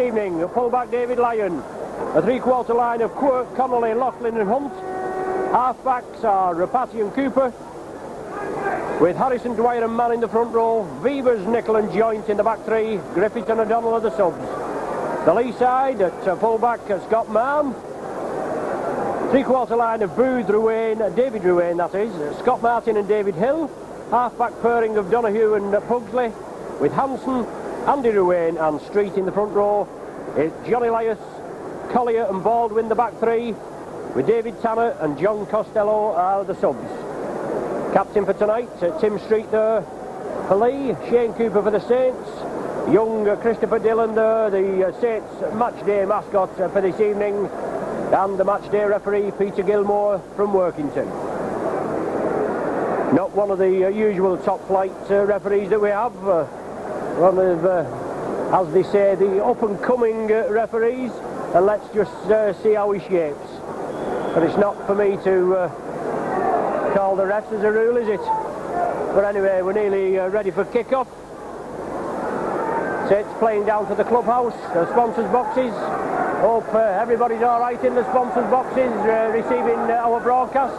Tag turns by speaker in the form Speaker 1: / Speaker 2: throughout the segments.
Speaker 1: evening. A fullback David Lyon. A three-quarter line of Quirk, Connolly, Loughlin and Hunt. Half-backs are Rapati and Cooper, with Harrison, Dwyer and Mann in the front row. Beavers, Nicol and Joint in the back three. Griffith and O'Donnell are the subs. The Leigh side at fullback Scott Mann. Three-quarter line of Booth, Ruane, David Ruane that is. Scott Martin and David Hill. Half-back pairing of Donoghue and Pugsley, with Hanson, Andy Ruane and Street in the front row. It's Johnny Lyas, Collier and Baldwin the back three, with David Tanner and John Costello are the subs. Captain for tonight, Tim Street there for Leigh, Shane Cooper for the Saints, young Christopher Dillon there, the Saints match day mascot for this evening, and the match day referee Peter Gilmore from Workington. Not one of the usual top flight referees that we have, one of, as they say, the up and coming referees, and let's just see how he shapes. But it's not for me to call the refs as a rule, is it? But anyway, we're nearly ready for kick-off. So it's playing down to the clubhouse, the sponsors' boxes. Hope everybody's all right in the sponsors' boxes, receiving our broadcast.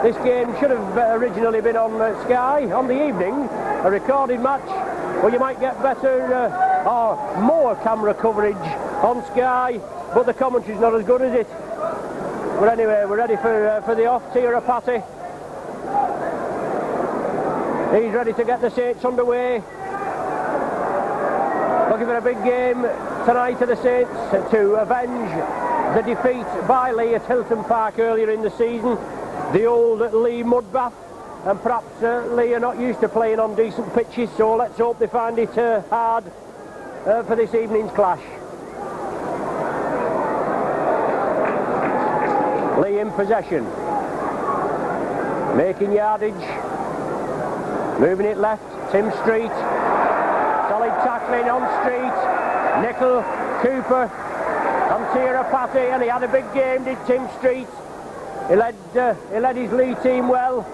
Speaker 1: This game should have originally been on Sky on the evening, a recorded match, where you might get better or more camera coverage on Sky, but the commentary's not as good as it. But anyway, we're ready for the off. Tira Patty. He's ready to get the Saints underway. Looking for a big game tonight to the Saints to avenge the defeat by Leigh at Hilton Park earlier in the season. The old Leigh mudbath, and perhaps Leigh are not used to playing on decent pitches, so let's hope they find it hard for this evening's clash. Leigh in possession, making yardage, moving it left. Tim Street, solid tackling on Street. Nicol, Cooper, and Tira Patty, and he had a big game, did Tim Street. He led his Leigh team well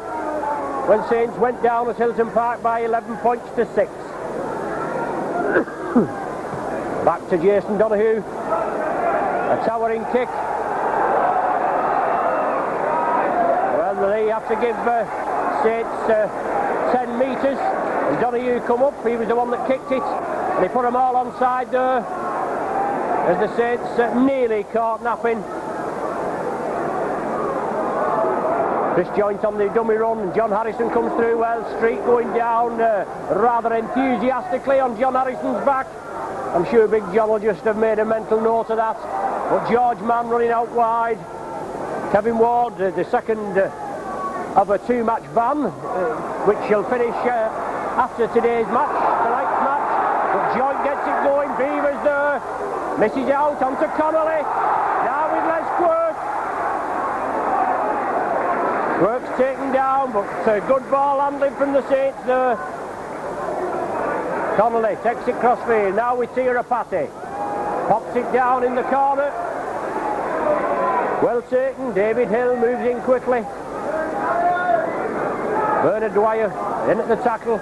Speaker 1: when Saints went down at Hilton Park by 11 points to 6. Back to Jason Donoghue. A towering kick. Well, Leigh have to give Saints 10 metres. As Donoghue come up, he was the one that kicked it, and he put them all onside there as the Saints nearly caught napping. Chris Joint on the dummy run, and John Harrison comes through well. Street going down rather enthusiastically on John Harrison's back. I'm sure Big John will just have made a mental note of that. But George Mann running out wide. Kevin Ward, the second of a two-match ban, which shall finish after today's match, tonight's match. But Joint gets it going. Beavers there, misses out onto Connolly. Now with Les Quirk. Quirk's taken down, but good ball handling from the Saints there. Connolly takes it crossfield, now with Tira Patty. Pops it down in the corner. Well taken, David Hill moves in quickly. Bernard Dwyer in at the tackle.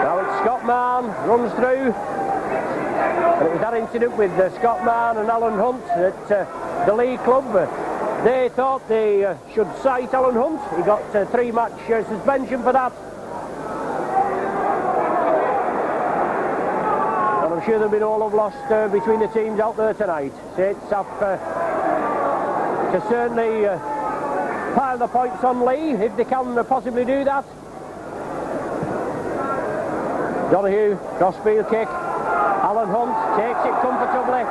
Speaker 1: Now it's Scott Mann, runs through. And it was that incident with Scott Mann and Alan Hunt at the Leigh club. They thought they should cite Alan Hunt. He got 3-match suspension for that. And I'm sure there'll be no love lost between the teams out there tonight. Saints have to certainly pile the points on Leigh if they can possibly do that. Donoghue, crossfield kick. Alan Hunt takes it comfortably.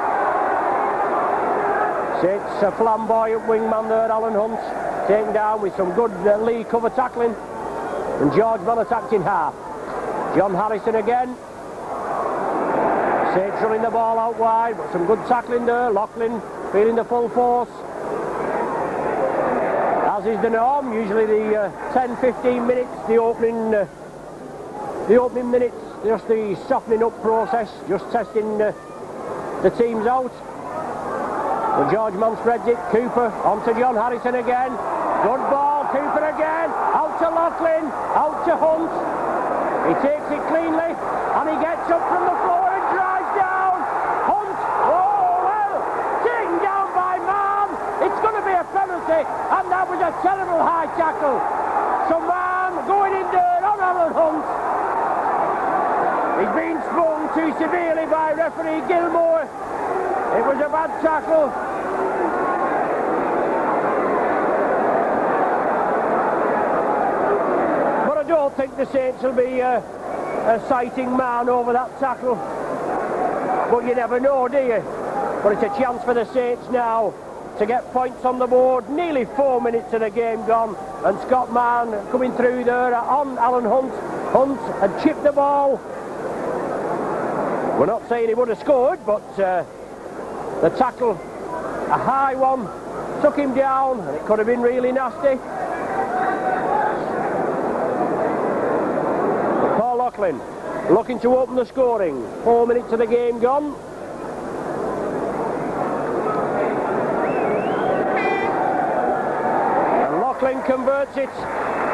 Speaker 1: It's a flamboyant wingman there, Alan Hunt, taken down with some good Leigh cover tackling, and George Mann attacked in half. John Harrison again. Saints running the ball out wide, but some good tackling there. Loughlin feeling the full force, as is the norm. Usually the 10-15 minutes, the opening minutes, just the softening up process, just testing the teams out. Well, George Mann spreads it. Cooper onto John Harrison again. Good ball. Cooper again. Out to Loughlin. Out to Hunt. He takes it cleanly, and he gets up from the floor and drives down. penalty, and that was a terrible high tackle. Some man going in there on Alan Hunt. He's been sprung too severely by referee Gilmore. It was a bad tackle. But I don't think the Saints will be citing man over that tackle. But you never know, do you? But it's a chance for the Saints now to get points on the board. Nearly 4 minutes of the game gone, and Scott Mann coming through there on Alan Hunt. Hunt had chipped the ball. We're not saying he would have scored, but the tackle, a high one, took him down, and it could have been really nasty. But Paul Loughlin looking to open the scoring. 4 minutes of the game gone. And Loughlin converts it,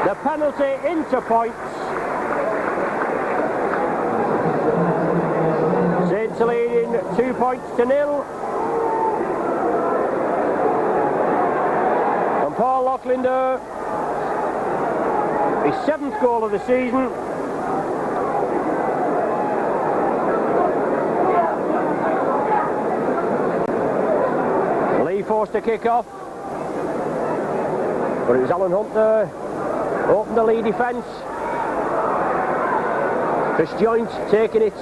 Speaker 1: the penalty into points. Saints leading 2 points to nil. And Paul Loughlin there, his 7th goal of the season. Leigh forced to kick off, but it was Alan Hunt there, opened the Leigh defence. Chris Joint taking it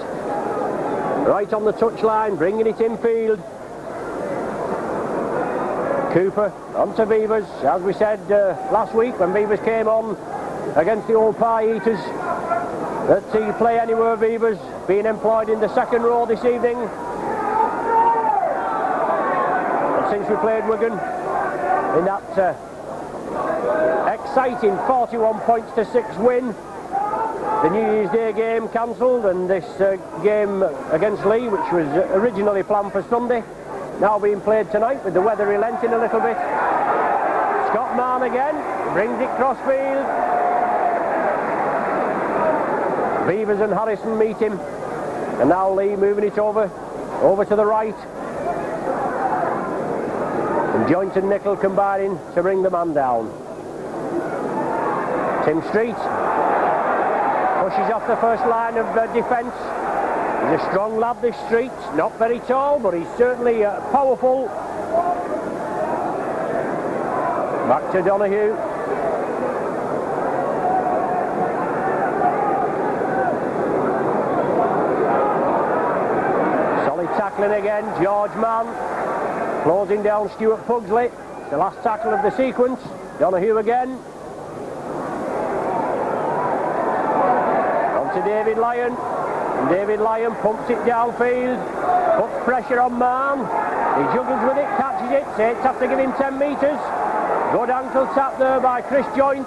Speaker 1: right on the touchline, bringing it infield. Cooper onto Beavers, as we said last week when Beavers came on against the old pie eaters. Let's see play anywhere Beavers, being employed in the second row this evening. And since we played Wigan in that exciting 41-6 win, the New Year's Day game cancelled, and this game against Leigh, which was originally planned for Sunday, now being played tonight with the weather relenting a little bit. Scott Mann again, brings it crossfield. Beavers and Harrison meet him, and now Leigh moving it over to the right. And Joint and Nicol combining to bring the man down. Tim Street pushes off the first line of defence. He's a strong lad, this Street. Not very tall, but he's certainly powerful. Back to Donahue. Solid tackling again, George Mann. Closing down Stuart Pugsley. The last tackle of the sequence. Donahue again. To David Lyon, and David Lyon pumps it downfield, puts pressure on Mann, he juggles with it, catches it, Saints have to give him 10 metres, good ankle tap there by Chris Joint.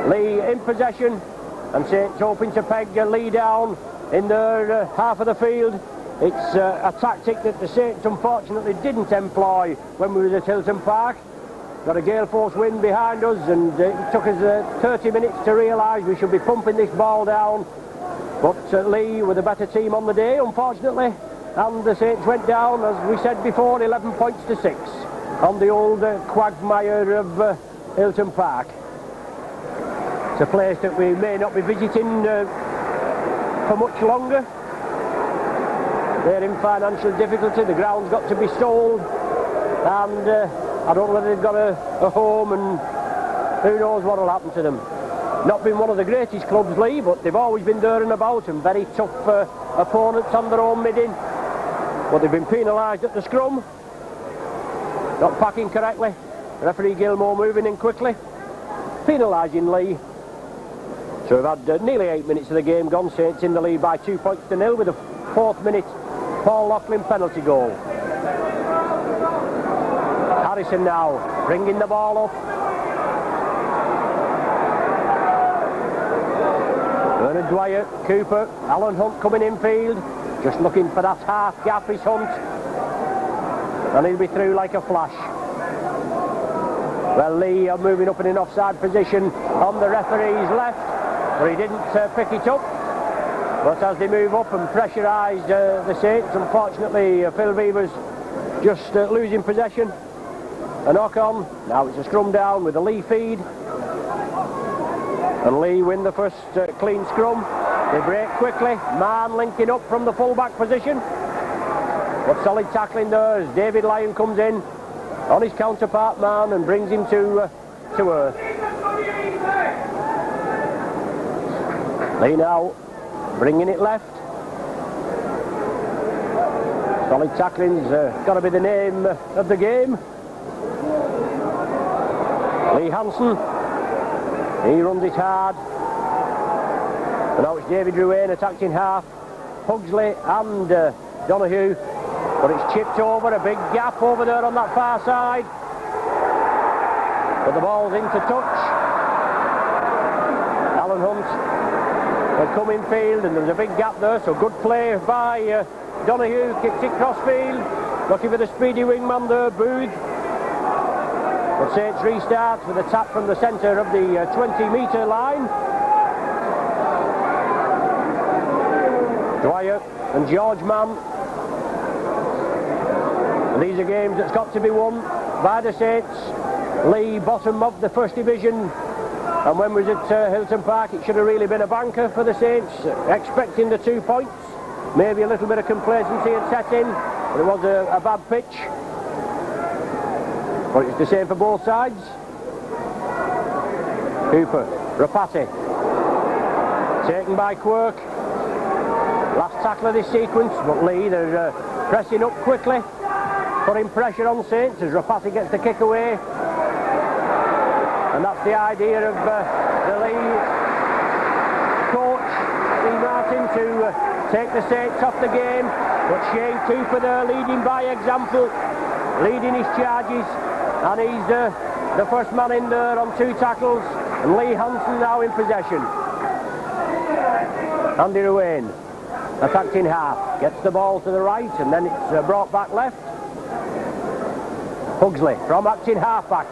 Speaker 1: Leigh in possession, and Saints hoping to peg Leigh down in their half of the field. It's a tactic that the Saints unfortunately didn't employ when we were at Hilton Park. Got a gale force wind behind us, and it took us 30 minutes to realise we should be pumping this ball down. But Leigh were the better team on the day, unfortunately, and the Saints went down, as we said before, 11-6 on the old quagmire of Hilton Park. It's a place that we may not be visiting for much longer. They're in financial difficulty, the ground's got to be sold, and I don't know whether they've got a home, and who knows what will happen to them. Not been one of the greatest clubs, Leigh, but they've always been there and about, and very tough opponents on their own midding. But they've been penalised at the scrum. Not packing correctly. Referee Gilmore moving in quickly. Penalising Leigh. So we've had nearly 8 minutes of the game gone. Saints in the lead by 2 points to nil with a 4th minute Paul Loughlin penalty goal. Harrison now bringing the ball up. Bernard Dwyer, Cooper, Alan Hunt coming infield. Just looking for that half gap is Hunt. And he'll be through like a flash. Well, Leigh are moving up in an offside position on the referee's left, but he didn't pick it up. But as they move up and pressurise the Saints, unfortunately Phil Beavers just losing possession. a knock on. Now it's a scrum down with a Leigh feed. And Leigh win the first clean scrum. They break quickly. Mann linking up from the full-back position. But solid tackling there as David Lyon comes in on his counterpart Mann and brings him to earth. Leigh now bringing it left. Solid tackling's got to be the name of the game. Leigh Hansen, he runs it hard. And now it's David Ruane attacked in half. Pugsley and Donahue. But it's chipped over, a big gap over there on that far side. But the ball's into touch. Alan Hunt had come in field and there was a big gap there, so good play by Donahue, kicked it cross field. Looking for the speedy wingman there, Booth. But Saints restarts with a tap from the centre of the 20-metre line. Dwyer and George Mann. And these are games that's got to be won by the Saints. Leigh, bottom of the first division. And when we was at Hilton Park, it should have really been a banker for the Saints, expecting the 2 points. Maybe a little bit of complacency had set in, but it was a bad pitch. But it's the same for both sides. Cooper, Rapati, taken by Quirk. Last tackle of this sequence, but Leigh, they're pressing up quickly, putting pressure on Saints as Rapati gets the kick away. And that's the idea of the Leigh coach, Steve Martin, to take the Saints off the game. But Shane Cooper there leading by example, leading his charges, and he's the first man in there on 2 tackles. And Leigh Hansen now in possession. Andy Ruane attacked in half, gets the ball to the right, and then it's brought back left. Pugsley from acting half-back.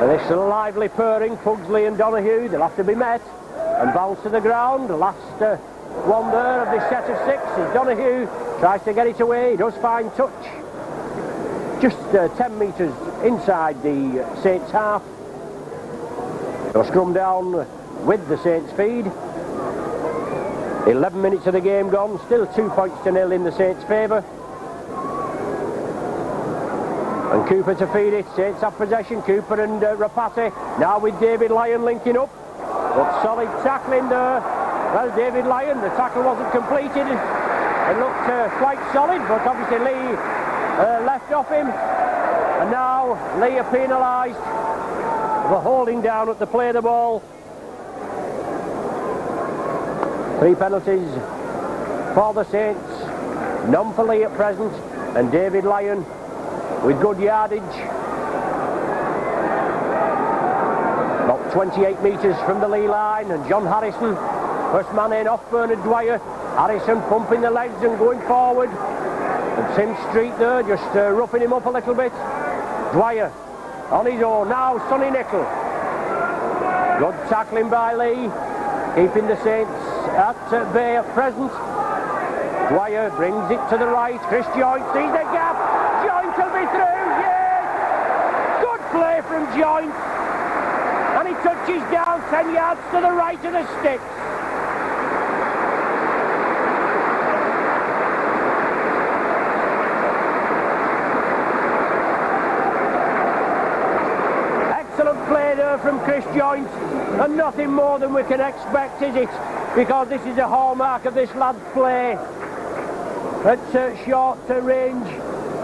Speaker 1: And this lively purring, Pugsley and Donahue, they'll have to be met and bounce to the ground. The last one there of this set of 6 is Donahue, tries to get it away, he does find touch. Just 10 metres inside the Saints half. They'll scrum down with the Saints feed. 11 minutes of the game gone, still 2 points to nil in the Saints' favour. And Cooper to feed it. Saints have possession. Cooper and Rapati now with David Lyon linking up. But solid tackling there. Well, David Lyon, the tackle wasn't completed. It looked quite solid, but obviously Leigh left off him. And now Leigh are penalised for holding down at the play of the ball. 3 penalties for the Saints. None for Leigh at present. And David Lyon with good yardage. About 28 metres from the Leigh line, and John Harrison, first man in off Bernard Dwyer. Harrison pumping the legs and going forward. And Tim Street there just roughing him up a little bit. Dwyer on his own now, Sonny Nickel. Good tackling by Leigh, keeping the Saints at bay at present. Dwyer brings it to the right. Chris Joint sees a gap. Joint will be through, yes! Good play from Joint. And he touches down 10 yards to the right of the sticks. Excellent play there from Chris Joint. And nothing more than we can expect, is it? Because this is a hallmark of this lad's play. At short range,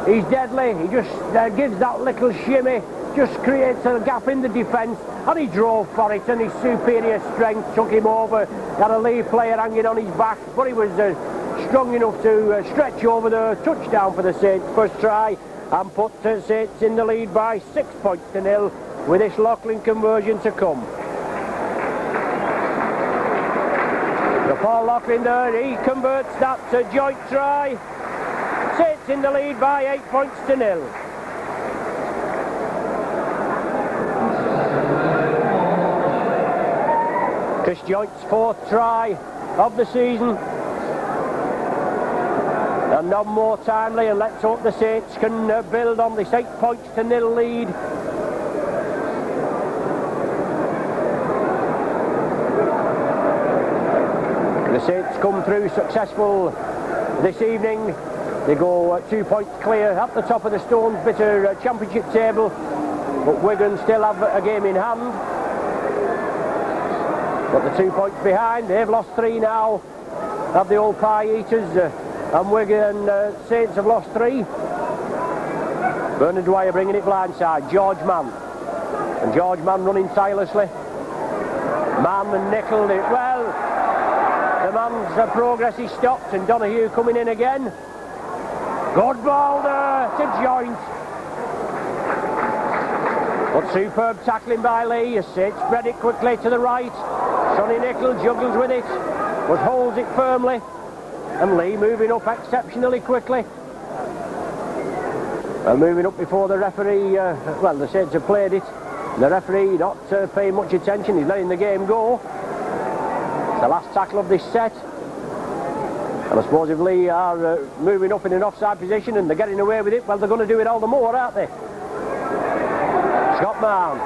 Speaker 1: he's deadly. He just gives that little shimmy, just creates a gap in the defence, and he drove for it, and his superior strength took him over. Had a Leigh player hanging on his back, but he was strong enough to stretch over the touchdown for the Saints first try and put Saints in the lead by 6 points to nil with this Loughlin conversion to come. Paul Loughlin there, he converts that joint try. Saints in the lead by 8 points to nil. Chris Joint's 4th try of the season. And not more timely, and let's hope the Saints can build on this 8-0 lead. The Saints come through successful this evening. They go 2 points clear at the top of the Stones Bitter Championship table, but Wigan still have a game in hand. But the 2 points behind, they've lost 3 now, have the old pie eaters, and Wigan Saints have lost 3. Bernard Dwyer bringing it blindside, George Mann, and George Mann running tirelessly. Mann and Nickel, well, the man's progress is stopped, and Donahue coming in again. Good ball there to Joint. But superb tackling by Leigh. Saints spread it quickly to the right. Sonny Nickel juggles with it, but holds it firmly. And Leigh moving up exceptionally quickly. Well, moving up before the referee, well, the Saints have played it. The referee not paying much attention, he's letting the game go. It's the last tackle of this set. And I suppose if Leigh are moving up in an offside position and they're getting away with it, well, they're going to do it all the more, aren't they? Scott Mann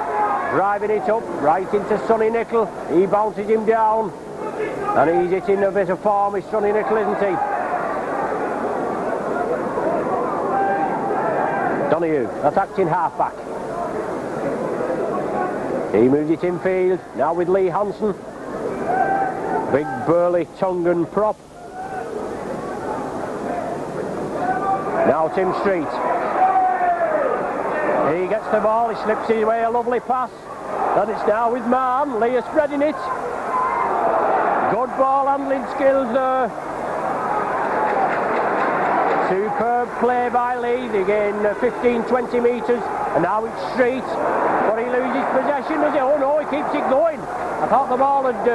Speaker 1: driving it up, right into Sonny Nickel. He bounces him down. And he's hitting a bit of form, is Sonny Nickel, isn't he? Donahue, attacking half-back. He moves it infield, now with Lee Hansen. Big burly Tongan prop. Now Tim Street. He gets the ball, he slips his way a lovely pass. And it's now with Mann, Leigh is spreading it. Good ball handling skills there. Superb play by Leigh. They gain 15-20 metres, and now it's Street. But he loses possession, does he? Oh no, he keeps it going. I thought the ball had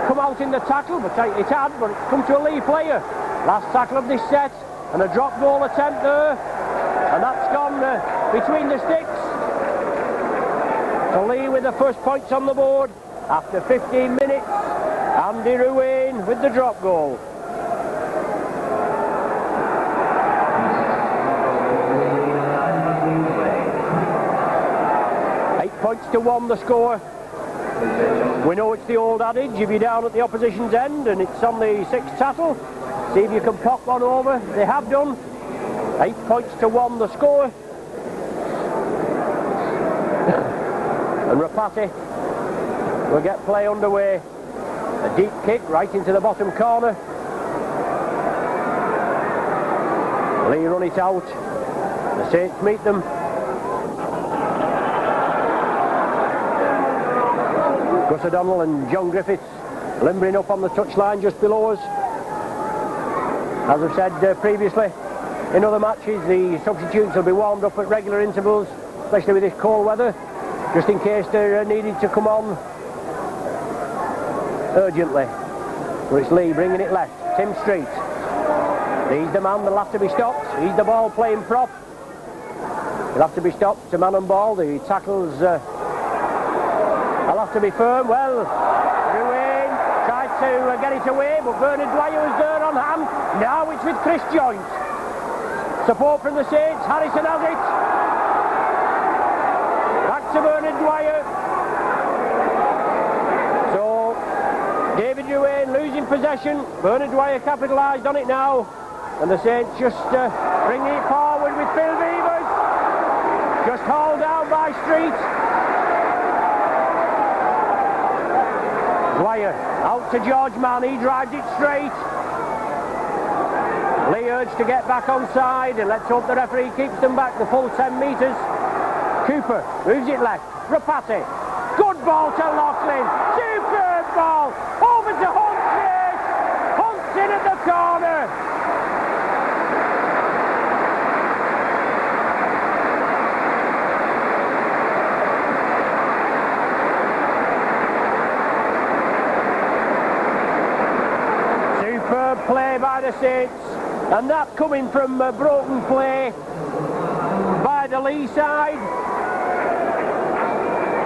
Speaker 1: come out in the tackle, but it had, but it's come to a Leigh player. Last tackle of this set, and a drop goal attempt there. And that's gone between the sticks. So Leigh with the first points on the board after 15 minutes. Andy Ruane with the drop goal. To 1 the score. We know it's the old adage, if you're down at the opposition's end and it's on the 6th tattle, see if you can pop one over. They have done. 8-1 the score. And Rapati will get play underway. A deep kick right into the bottom corner. Leigh run it out. The Saints meet them. Gus O'Donnell and John Griffiths limbering up on the touchline just below us. As I've said previously, in other matches the substitutes will be warmed up at regular intervals, especially with this cold weather, just in case they're needed to come on urgently. So it's Leigh bringing it left. Tim Street. He's the man that'll have to be stopped. He's the ball playing prop. He'll have to be stopped to man and ball. The tackles I'll have to be firm. Well, Ruane tried to get it away, but Bernard Dwyer was there on hand. Now it's with Chris Joint. Support from the Saints. Harrison has it. Back to Bernard Dwyer. So, David Ruane losing possession. Bernard Dwyer capitalised on it now. And the Saints just bringing it forward with Phil Beavers. Just hauled down by Street. Dwyer out to George Mann, he drives it straight. Leigh urged to get back on side, and let's hope the referee keeps them back the full 10 metres. Cooper moves it left. Rapati. Good ball to Laughlin. Superb ball. Over to Hunt. Hunt's in at the corner. Play by the Saints, and that coming from broken play by the Leigh side.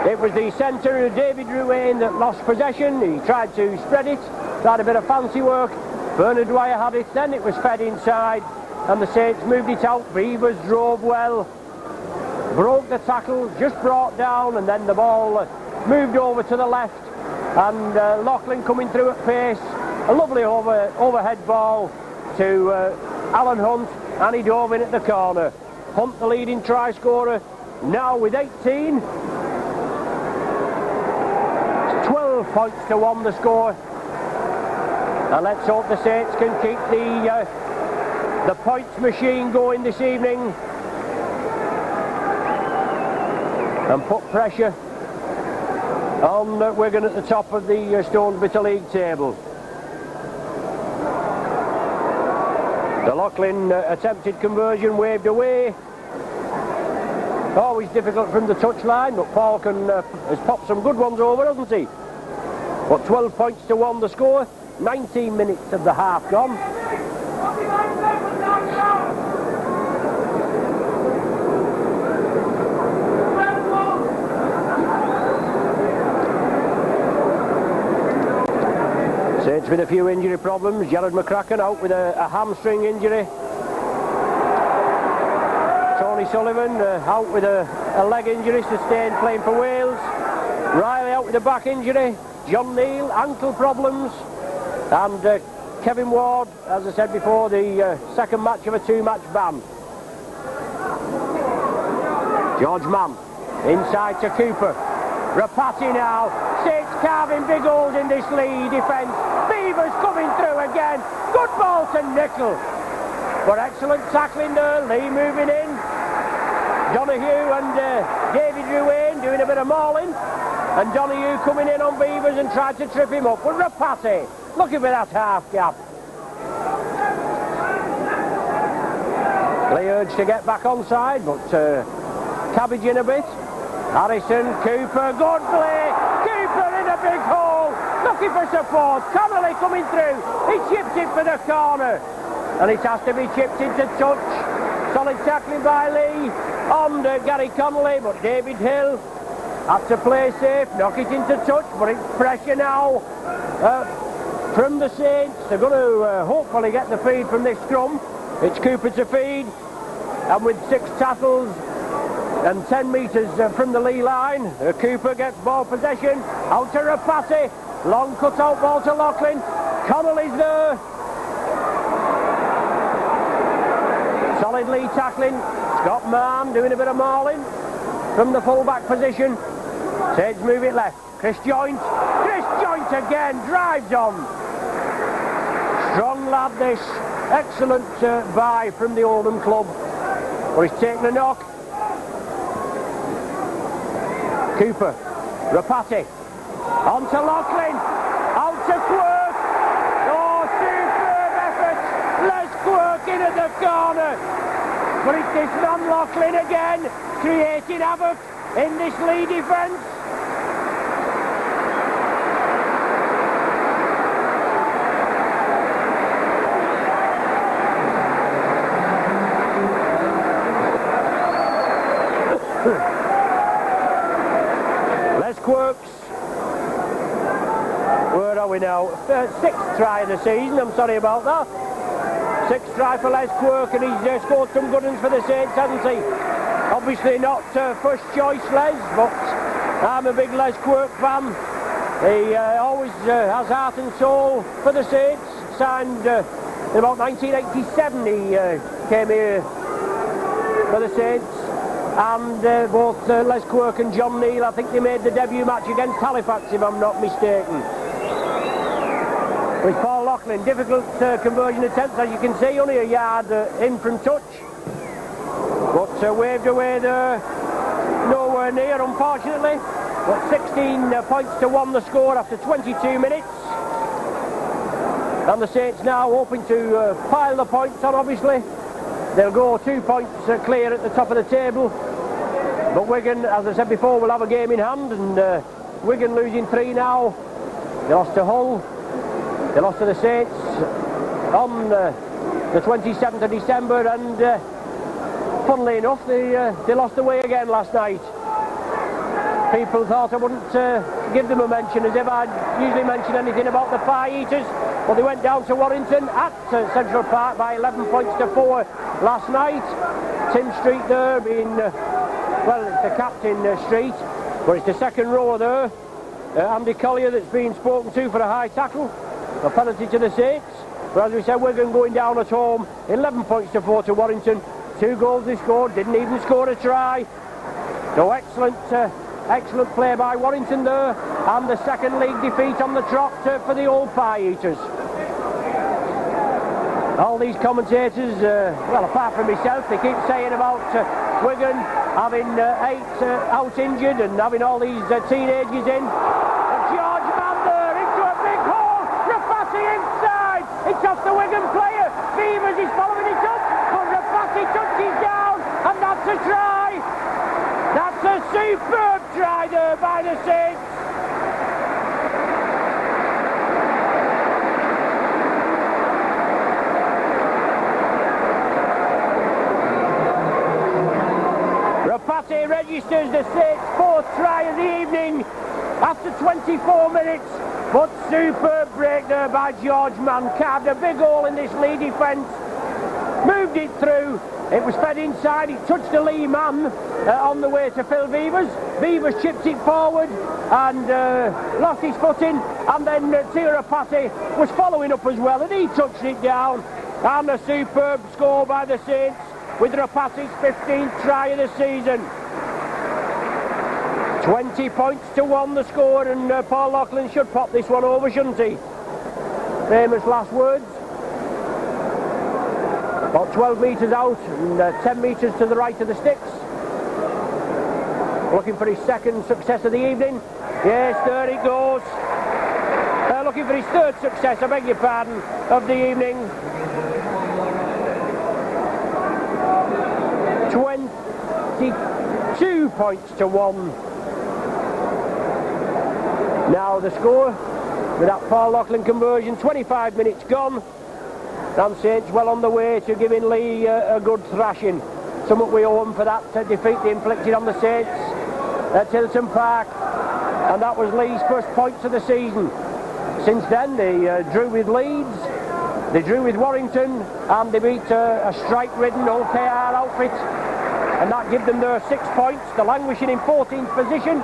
Speaker 1: It was the centre, David Ruane, that lost possession. He tried to spread it, tried a bit of fancy work, Bernard Dwyer had it, then it was fed inside, and the Saints moved it out. Beavers drove well, broke the tackle, just brought down, and then the ball moved over to the left, and Loughlin coming through at pace. A lovely overhead ball to Alan Hunt, and he dove in at the corner. Hunt, the leading try scorer, now with 18. It's 12 points to 1 the score. And let's hope the Saints can keep the points machine going this evening and put pressure on Wigan at the top of the Stones Bitter League table. The Loughlin attempted conversion waved away. Always difficult from the touchline, but Paul has popped some good ones over, hasn't he? But 12 points to 1 the score. 19 minutes of the half gone. Saints with a few injury problems. Jared McCracken out with a hamstring injury. Tony Sullivan out with a leg injury sustained playing for Wales. Riley out with a back injury. John Neal, ankle problems. And Kevin Ward, as I said before, the second match of a 2-match ban. George Mann inside to Cooper. Rapati now. Saints carving big holes in this Leigh defence. Beavers coming through again. Good ball to Nickel. But excellent tackling there. Leigh moving in. Donahue and David Ruane doing a bit of mauling. And Donahue coming in on Beavers and tried to trip him up. But Rapati looking for that half gap. Leigh urged to get back onside, but cabbage in a bit. Harrison, Cooper, good play. Cooper in a big hole, looking for support. Connolly coming through. He chipped it for the corner, and it has to be chipped into touch. Solid tackling by Leigh on Gary Connolly, but David Hill had to play safe, knock it into touch, but it's pressure now from the Saints. They're going to hopefully get the feed from this scrum. It's Cooper to feed, and with 6 tackles and 10 metres from the Leigh line, Cooper gets ball possession, out to Rapati, long cut-out ball to Loughlin. Connolly's there. Solid Leigh tackling. Scott Mann doing a bit of mauling from the full-back position. Saints move it left. Chris Joint again, drives on. Strong lad this. Excellent buy from the Oldham club. But he's taken a knock. Cooper, Rapati, on to Loughlin, out to Quirk. Oh, superb effort. Les Quirk in at the corner. But it's this man Loughlin again, creating havoc in this Leigh defence. Les Quirk's, where are we now? 6th try of the season, I'm sorry about that. 6th try for Les Quirk, and he's scored some good ones for the Saints, hasn't he? Obviously not first choice Les, but I'm a big Les Quirk fan. He always has heart and soul for the Saints. Signed in about 1987 he came here for the Saints. And both Les Quirk and John Neal, I think they made the debut match against Halifax, if I'm not mistaken. With Paul Loughlin, difficult conversion attempts, as you can see, only a yard in from touch. But waved away there, nowhere near, unfortunately. But 16 points to 1 the score after 22 minutes. And the Saints now hoping to pile the points on, obviously. They'll go 2 points clear at the top of the table. But Wigan, as I said before, will have a game in hand. And Wigan losing 3 now. They lost to Hull. They lost to the Saints on the 27th of December. And funnily enough, they lost away again last night. People thought I wouldn't give them a mention, as if I'd usually mention anything about the Pie Eaters. Well, they went down to Warrington at Central Park by 11 points to 4 last night. Tim Street there being, well, it's the captain Street, but it's the second row there. Andy Collier that's been spoken to for a high tackle, a penalty to the Saints. But as we said, Wigan going down at home, 11 points to 4 to Warrington. 2 goals they scored, didn't even score a try. So excellent play by Warrington there, and the second league defeat on the trot for the old Pie Eaters. All these commentators, well, apart from myself, they keep saying about Wigan having 8 out injured and having all these teenagers in. But George Mann there into a big hole, Rapati inside, it's off the Wigan player, Beavers is following it up, but Rapati touches down, and that's a try. That's a superb try there by the Saints. Rapati registers the Saints' 4th try of the evening after 24 minutes. But superb break there by George Mann. Carved a big hole in this Leigh defence. Moved it through. It was fed inside. It touched the Leigh man on the way to Phil Beavers. Beavers chipped it forward and lost his footing. And then Rapati was following up as well, and he touched it down. And a superb score by the Saints, with Rapati's 15th try of the season. 20 points to 1 the score, and Paul Loughlin should pop this one over, shouldn't he? Famous last words. About 12 metres out and 10 metres to the right of the sticks. Looking for his second success of the evening. Yes, there it goes. Looking for his third success, I beg your pardon, of the evening. 22 points to 1. Now the score, with that Paul Loughlin conversion, 25 minutes gone. And Saints well on the way to giving Leigh a good thrashing. Something we owe them for that defeat they inflicted on the Saints at Tilton Park. And that was Leigh's first points of the season. Since then they drew with Leeds, they drew with Warrington, and they beat a strike-ridden OKR outfit. And that gave them their 6 points. They're languishing in 14th position.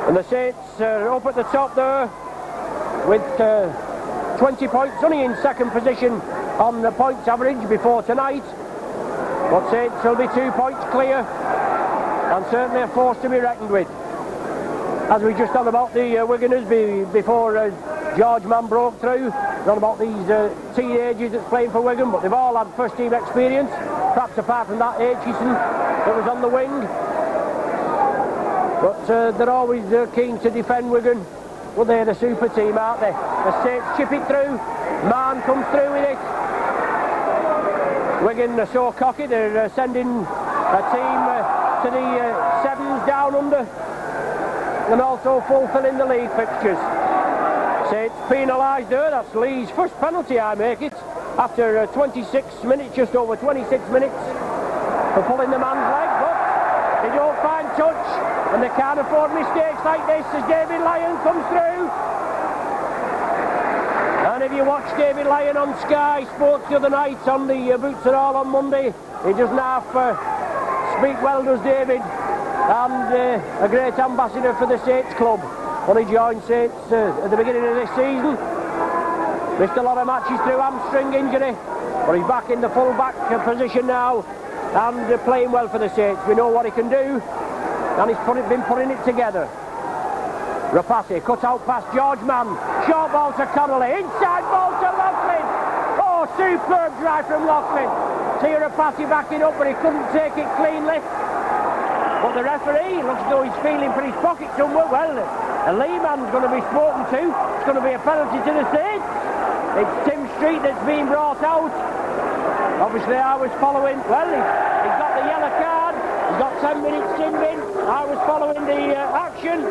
Speaker 1: And the Saints are up at the top there with 20 points, only in second position on the points average before tonight. But Saints will be 2 points clear, and certainly a force to be reckoned with. As we just done about the Wiganers before George Mann broke through, not about these teenagers that's playing for Wigan, but they've all had first team experience, perhaps apart from that Aitchison that was on the wing. But they're always keen to defend Wigan. Well, they're the super team, aren't they? The Saints chip it through. Mann comes through with it. Wigan are so cocky, they're sending a team to the sevens down under, and also fulfilling the league fixtures. Saints penalised there. That's Leigh's first penalty, I make it, after 26 minutes, just over 26 minutes, for pulling the man's leg. But they don't find touch, and they can't afford mistakes like this as David Lyon comes through. And if you watch David Lyon on Sky Sports the other night on the Boots and All on Monday, he doesn't half speak well, does David, and a great ambassador for the Saints club. When he joined Saints at the beginning of this season, missed a lot of matches through hamstring injury, but he's back in the full-back position now and playing well for the Saints. We know what he can do, and he's been putting it together. Rapati, cut out past George Mann, short ball to Connolly, inside ball to Loughlin. Oh, superb drive from Loughlin. See Rapati backing up, but he couldn't take it cleanly. But the referee looks as though he's feeling for his pocket somewhere. Well, a Leigh man's going to be spoken to. It's going to be a penalty to the Saints. It's Tim Street that's been brought out. Obviously I was following, well, he's got the yellow card, he's got 10 minutes sin bin. I was following the action.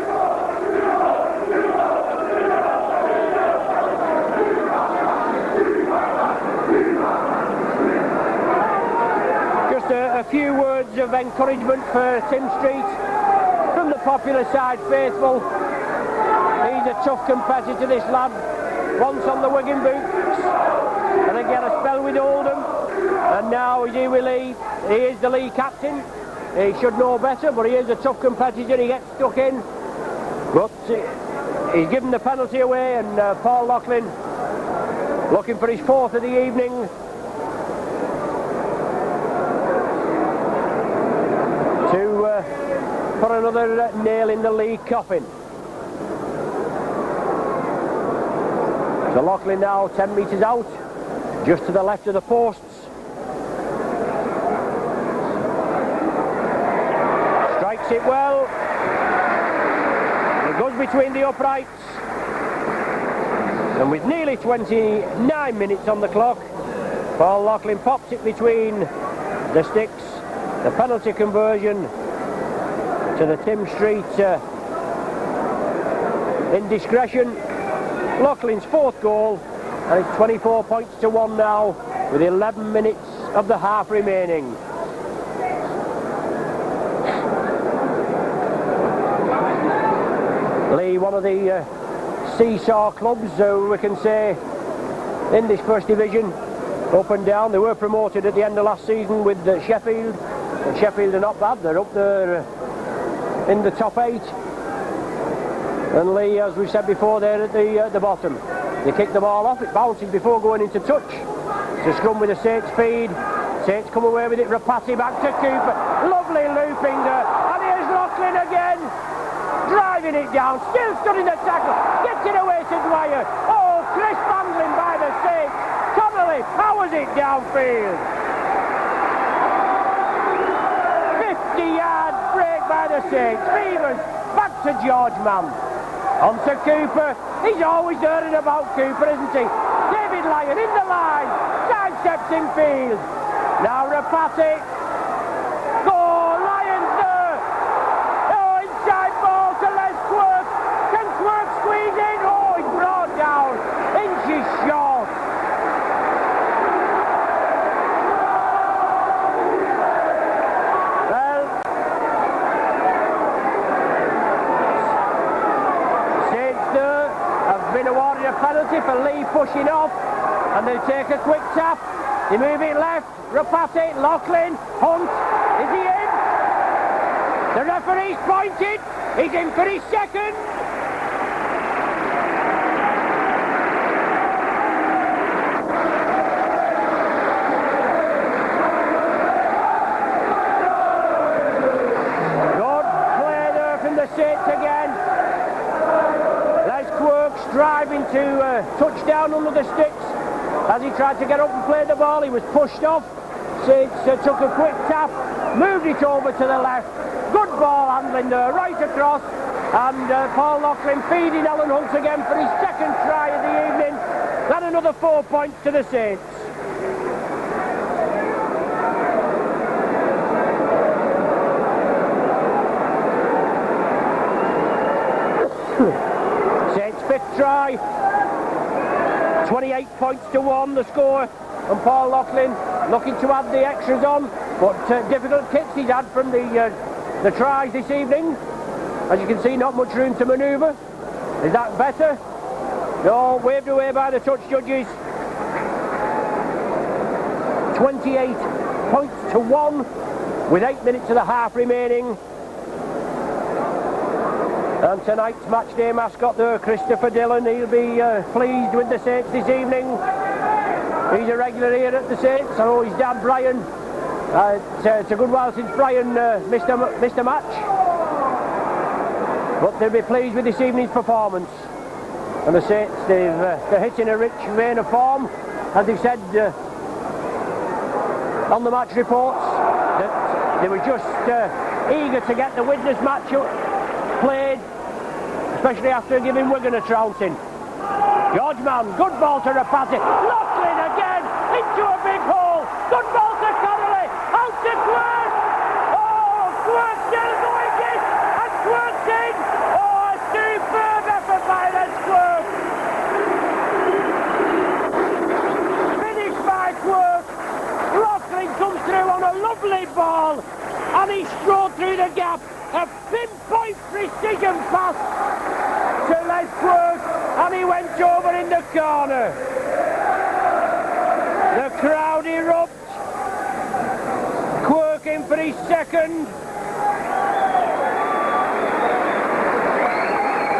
Speaker 1: Just a few words of encouragement for Tim Street from the popular side faithful. He's a tough competitor, this lad. Once on the Wigan boots, and again a spell with Oldham, and now he's here with Leigh. He is the Leigh captain. He should know better, but he is a tough competitor. He gets stuck in, but he's given the penalty away, and Paul Loughlin looking for his fourth of the evening. To put another nail in the Leigh coffin. So Loughlin now 10 metres out, just to the left of the posts. Strikes it well. It goes between the uprights. And with nearly 29 minutes on the clock, Paul Loughlin pops it between the sticks. The penalty conversion to the Tim Street indiscretion. Loughlin's fourth goal, and it's 24 points to 1 now, with 11 minutes of the half remaining. Leigh, one of the seesaw clubs, we can say, in this first division, up and down. They were promoted at the end of last season with Sheffield, and Sheffield are not bad. They're up there in the top 8. And Leigh, as we said before, there at the bottom. They kick the ball off, it bounces before going into touch. It's a scrum with a Saints feed. Saints come away with it, Rapati back to Cooper. Lovely looping there. And here's Loughlin again. Driving it down, still stood in the tackle. Gets it away to Dwyer. Oh, crisp handling by the Saints. Connolly powers it downfield. 50-yard break by the Saints. Beavers back to George Mann. On to Cooper. He's always heard about Cooper, isn't he? David Lyon in the line. Sidesteps in field. Now Rapati. Oh, Lyon's there. Oh, inside ball to Les Quirk. Can Quirk squeeze in? Oh, he's brought down. Inches short. Been awarded a penalty for Leigh pushing off, and they take a quick tap. They move it left. Rapati, Loughlin, Hunt. Is he in? The referee's pointed. He's in for his second. Good play there from the Saints again. Driving to touchdown under the sticks. As he tried to get up and play the ball, he was pushed off. Saints took a quick tap, moved it over to the left. Good ball handling there, right across. And Paul Loughlin feeding Alan Hunt again for his second try of the evening. Then another 4 points to the Saints. Saints fifth try, 28 points to 1 the score, and Paul Loughlin looking to add the extras on, but difficult kicks he's had from the tries this evening. As you can see, not much room to manoeuvre. Is that better? No, waved away by the touch judges. 28 points to 1 with 8 minutes of the half remaining. And tonight's match day mascot there, Christopher Dillon, he'll be pleased with the Saints this evening. He's a regular here at the Saints. I know his dad Brian. It's a good while since Brian missed a match. But they'll be pleased with this evening's performance. And the Saints, they're hitting a rich vein of form, as they've said on the match reports, that they were just eager to get the witness match played, especially after giving Wigan a trouncing. George Mann, good ball to Rapati. Loughlin again, into a big hole. Good ball to Connolly, out to Quirk. Oh, Quirk still going in, and Quirk's in. Oh, a superb effort by Les Quirk. Finished by Quirk. Loughlin comes through on a lovely ball, and he strode through the gap. A pinpoint precision pass to Les Quirk, and he went over in the corner. The crowd erupts. Quirk in for his second.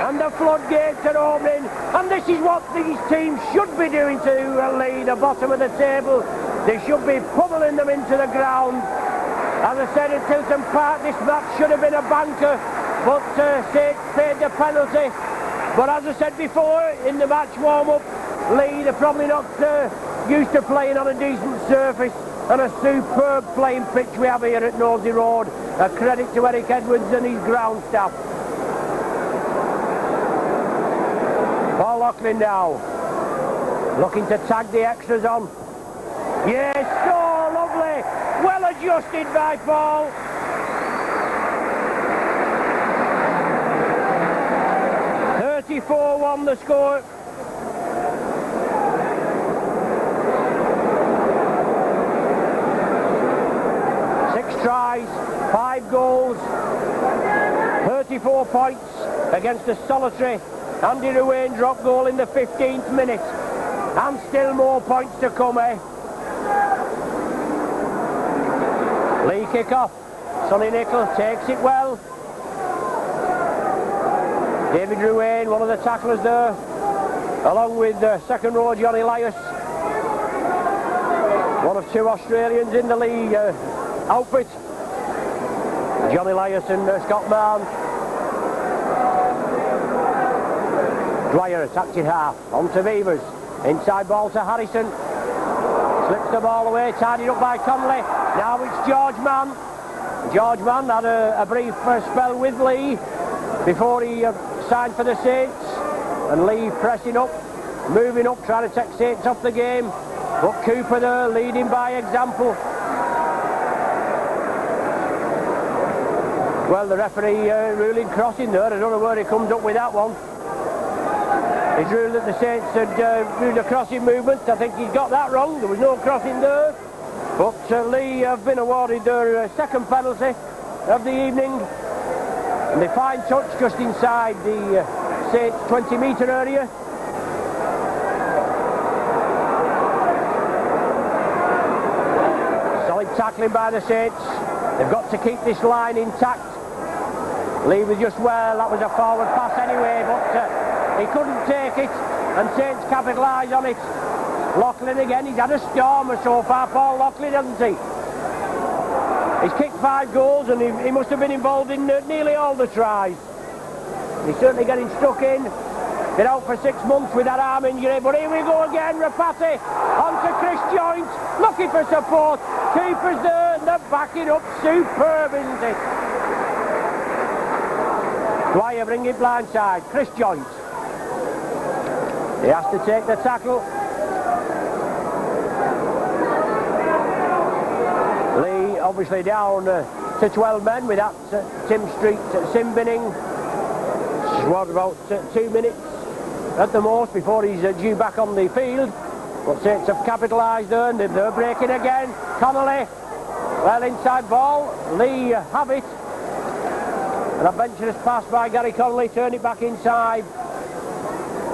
Speaker 1: And the floodgates are opening. And this is what these teams should be doing to Leigh, the bottom of the table. They should be pummeling them into the ground. As I said at Tilton Park, this match should have been a banker, but Saints paid the penalty. But as I said before, in the match warm-up, Leigh, they're probably not used to playing on a decent surface, and a superb playing pitch we have here at Nosey Road. A credit to Eric Edwards and his ground staff. Paul Loughlin now, looking to tag the extras on. Yes, so lovely. Well adjusted by Paul. (34-1) the score. Tries, 5 goals, 34 points against a solitary Andy Ruane drop goal in the 15th minute, and still more points to come, eh? Leigh kick off. Sonny Nicholl takes it well. David Ruane, one of the tacklers there, along with second row Johnny Elias, one of 2 Australians in the Leigh outfit. Johnny Elias and Scott Mann. Dwyer attacks it half. On to Beavers. Inside ball to Harrison. Slips the ball away. Tidied up by Connolly. Now it's George Mann. George Mann had a brief spell with Leigh before he signed for the Saints. And Leigh pressing up, moving up, trying to take Saints off the game. But Cooper there leading by example. Well, the referee ruling crossing there. I don't know where he comes up with that one. He's ruled that the Saints had ruled a crossing movement. I think he's got that wrong. There was no crossing there. But Leigh have been awarded their second penalty of the evening. And they fine touch just inside the Saints 20-metre area. Solid tackling by the Saints. They've got to keep this line intact. Leigh was just well, that was a forward pass anyway, but he couldn't take it, and Saints capitalise on it. Loughlin again, he's had a stormer so far, Paul Loughlin, hasn't he? He's kicked 5 goals, and he must have been involved in nearly all the tries. He's certainly getting stuck in. Been out for 6 months with that arm injury, but here we go again. Rapati on to Chris Joint, looking for support. Keeper's there, and they're backing up. Superb, isn't it? Dwyer bring it blindside. Chris Joint. He has to take the tackle. Leigh obviously down to 12 men with that Tim Street Sim Binning. What, about 2 minutes at the most before he's due back on the field. But Saints have capitalised there, and they're breaking again. Connolly, well, inside ball. Leigh have it. An adventurous pass by Gary Connolly, turned it back inside.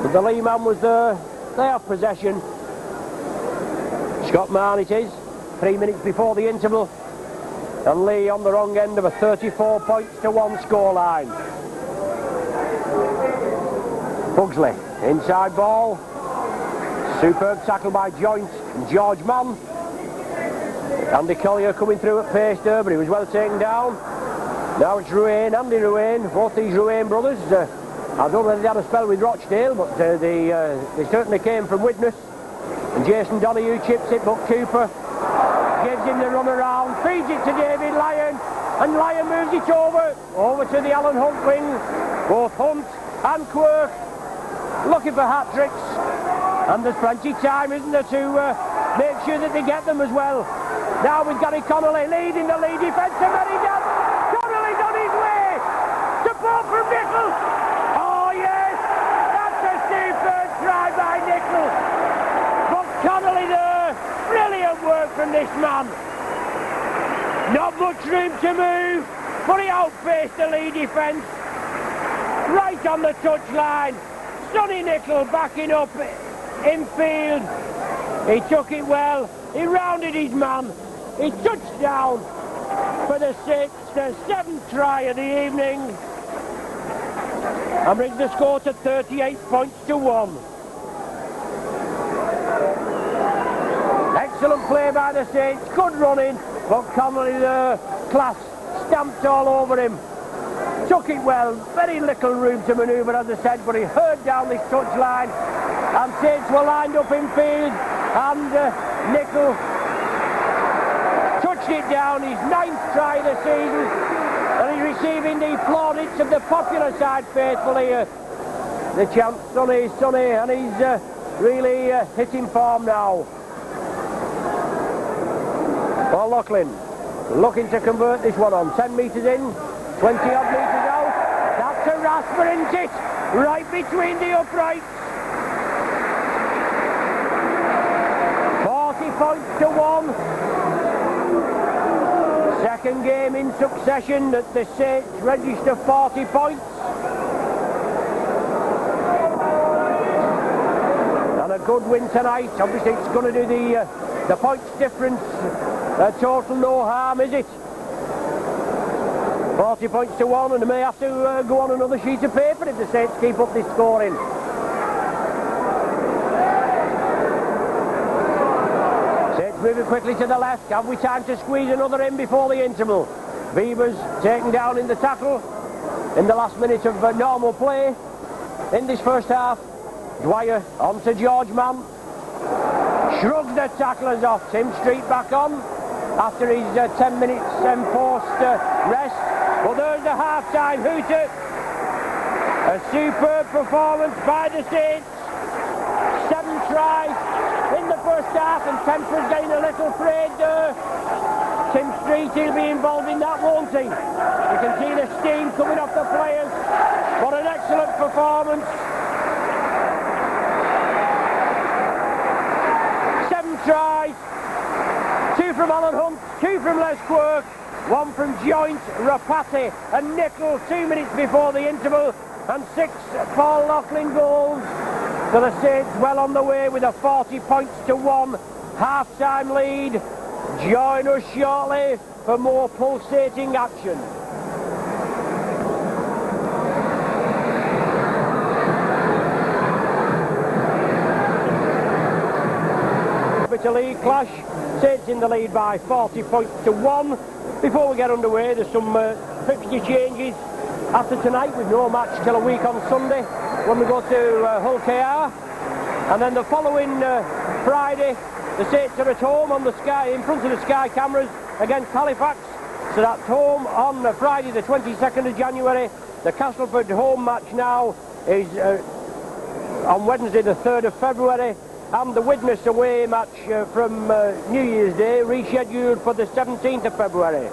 Speaker 1: But the Leigh man was there. They have possession. Scott Mann it is, 3 minutes before the interval. And Leigh on the wrong end of a 34 points to 1 scoreline. Pugsley, inside ball. Superb tackle by Joint and George Mann. Andy Collier coming through at pace there, but he was well taken down. Now it's Ruane, Andy Ruane, both these Ruane brothers. I don't know whether they had a spell with Rochdale, but they certainly came from Widnes. And Jason Donoghue chips it, but Cooper gives him the run around, feeds it to David Lyon, and Lyon moves it over to the Alan Hunt wing. Both Hunt and Quirk looking for hat-tricks. And there's plenty of time, isn't there, to make sure that they get them as well. Now with Gary Connolly leading the Leigh defence, and there he does. Connolly's on his way. Support from Nicholl. Oh yes, that's a super try by Nicholl. But Connolly there, brilliant work from this man. Not much room to move. but he outpaced the lead defence. Right on the touchline. Sonny Nickel backing up infield. He took it well. He rounded his man. He touched down for the 7th try of the evening. And brings the score to 38 points to 1. Excellent play by the Saints. Good running. But Connolly, the class, stamped all over him. Took it well. Very little room to manoeuvre, as I said, but he hurled down this touchline. And Saints were lined up in field. And Nickel touched it down, his 9th try of the season, and he's receiving the plaudits of the popular side faithful here. The champ, Sonny, and he's really hitting form now. Paul Loughlin looking to convert this one on. 10 metres in, 20 odd metres out. That's a rasper, isn't it? Right between the uprights. 40 points to 1. Second game in succession that the Saints register 40 points. And a good win tonight. Obviously it's going to do the points difference. Total no harm, is it? 40 points to 1, and they may have to go on another sheet of paper if the Saints keep up this scoring. Moving quickly to the left. Have we time to squeeze another in before the interval? Beavers taken down in the tackle in the last minute of normal play in this first half. Dwyer on to George Mann. Shrugs the tacklers off. Tim Street back on after his 10 minutes enforced rest. But there's the half-time hooter. A superb performance by the Saints. 7 tries in the first half, and temper's getting a little frayed there. Tim Street, he'll be involved in that, won't he? You can see the steam coming off the players. What an excellent performance. 7 tries. 2 from Alan Hunt, 2 from Les Quirk, 1 from Joint, Rapati and Nickel 2 minutes before the interval, and 6 Paul Loughlin goals. So the Saints well on the way with a 40 points to 1 half-time lead. Join us shortly for more pulsating action. It's a league clash. Saints in the lead by 40 points to 1. Before we get underway, there's some fixture changes after tonight, with no match till a week on Sunday when we go to Hull KR, and then the following Friday the Saints are at home on the Sky, in front of the Sky cameras against Halifax. So that's home on Friday the 22nd of January. The Castleford home match now is on Wednesday the 3rd of February, and the Widnes away match from New Year's Day rescheduled for the 17th of February.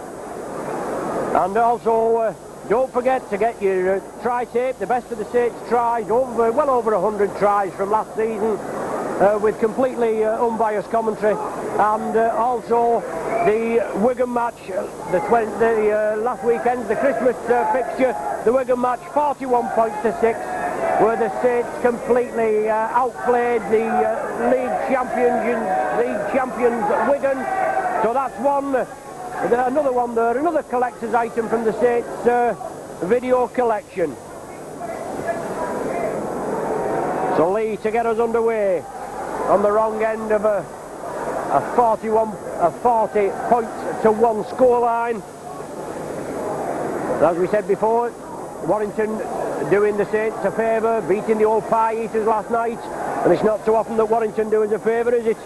Speaker 1: And also don't forget to get your try tape, the best of the Saints tries, well over 100 tries from last season, with completely unbiased commentary. And also the Wigan match, the last weekend, the Christmas fixture, the Wigan match, 41 points to 6, where the Saints completely outplayed the league champions Wigan. So that's one. Another one there, another collector's item from the Saints video collection. So Leigh to get us underway on the wrong end of a 40 points to 1 scoreline. As we said before, Warrington doing the Saints a favour, beating the old pie eaters last night, and it's not so often that Warrington do us a favour, is it?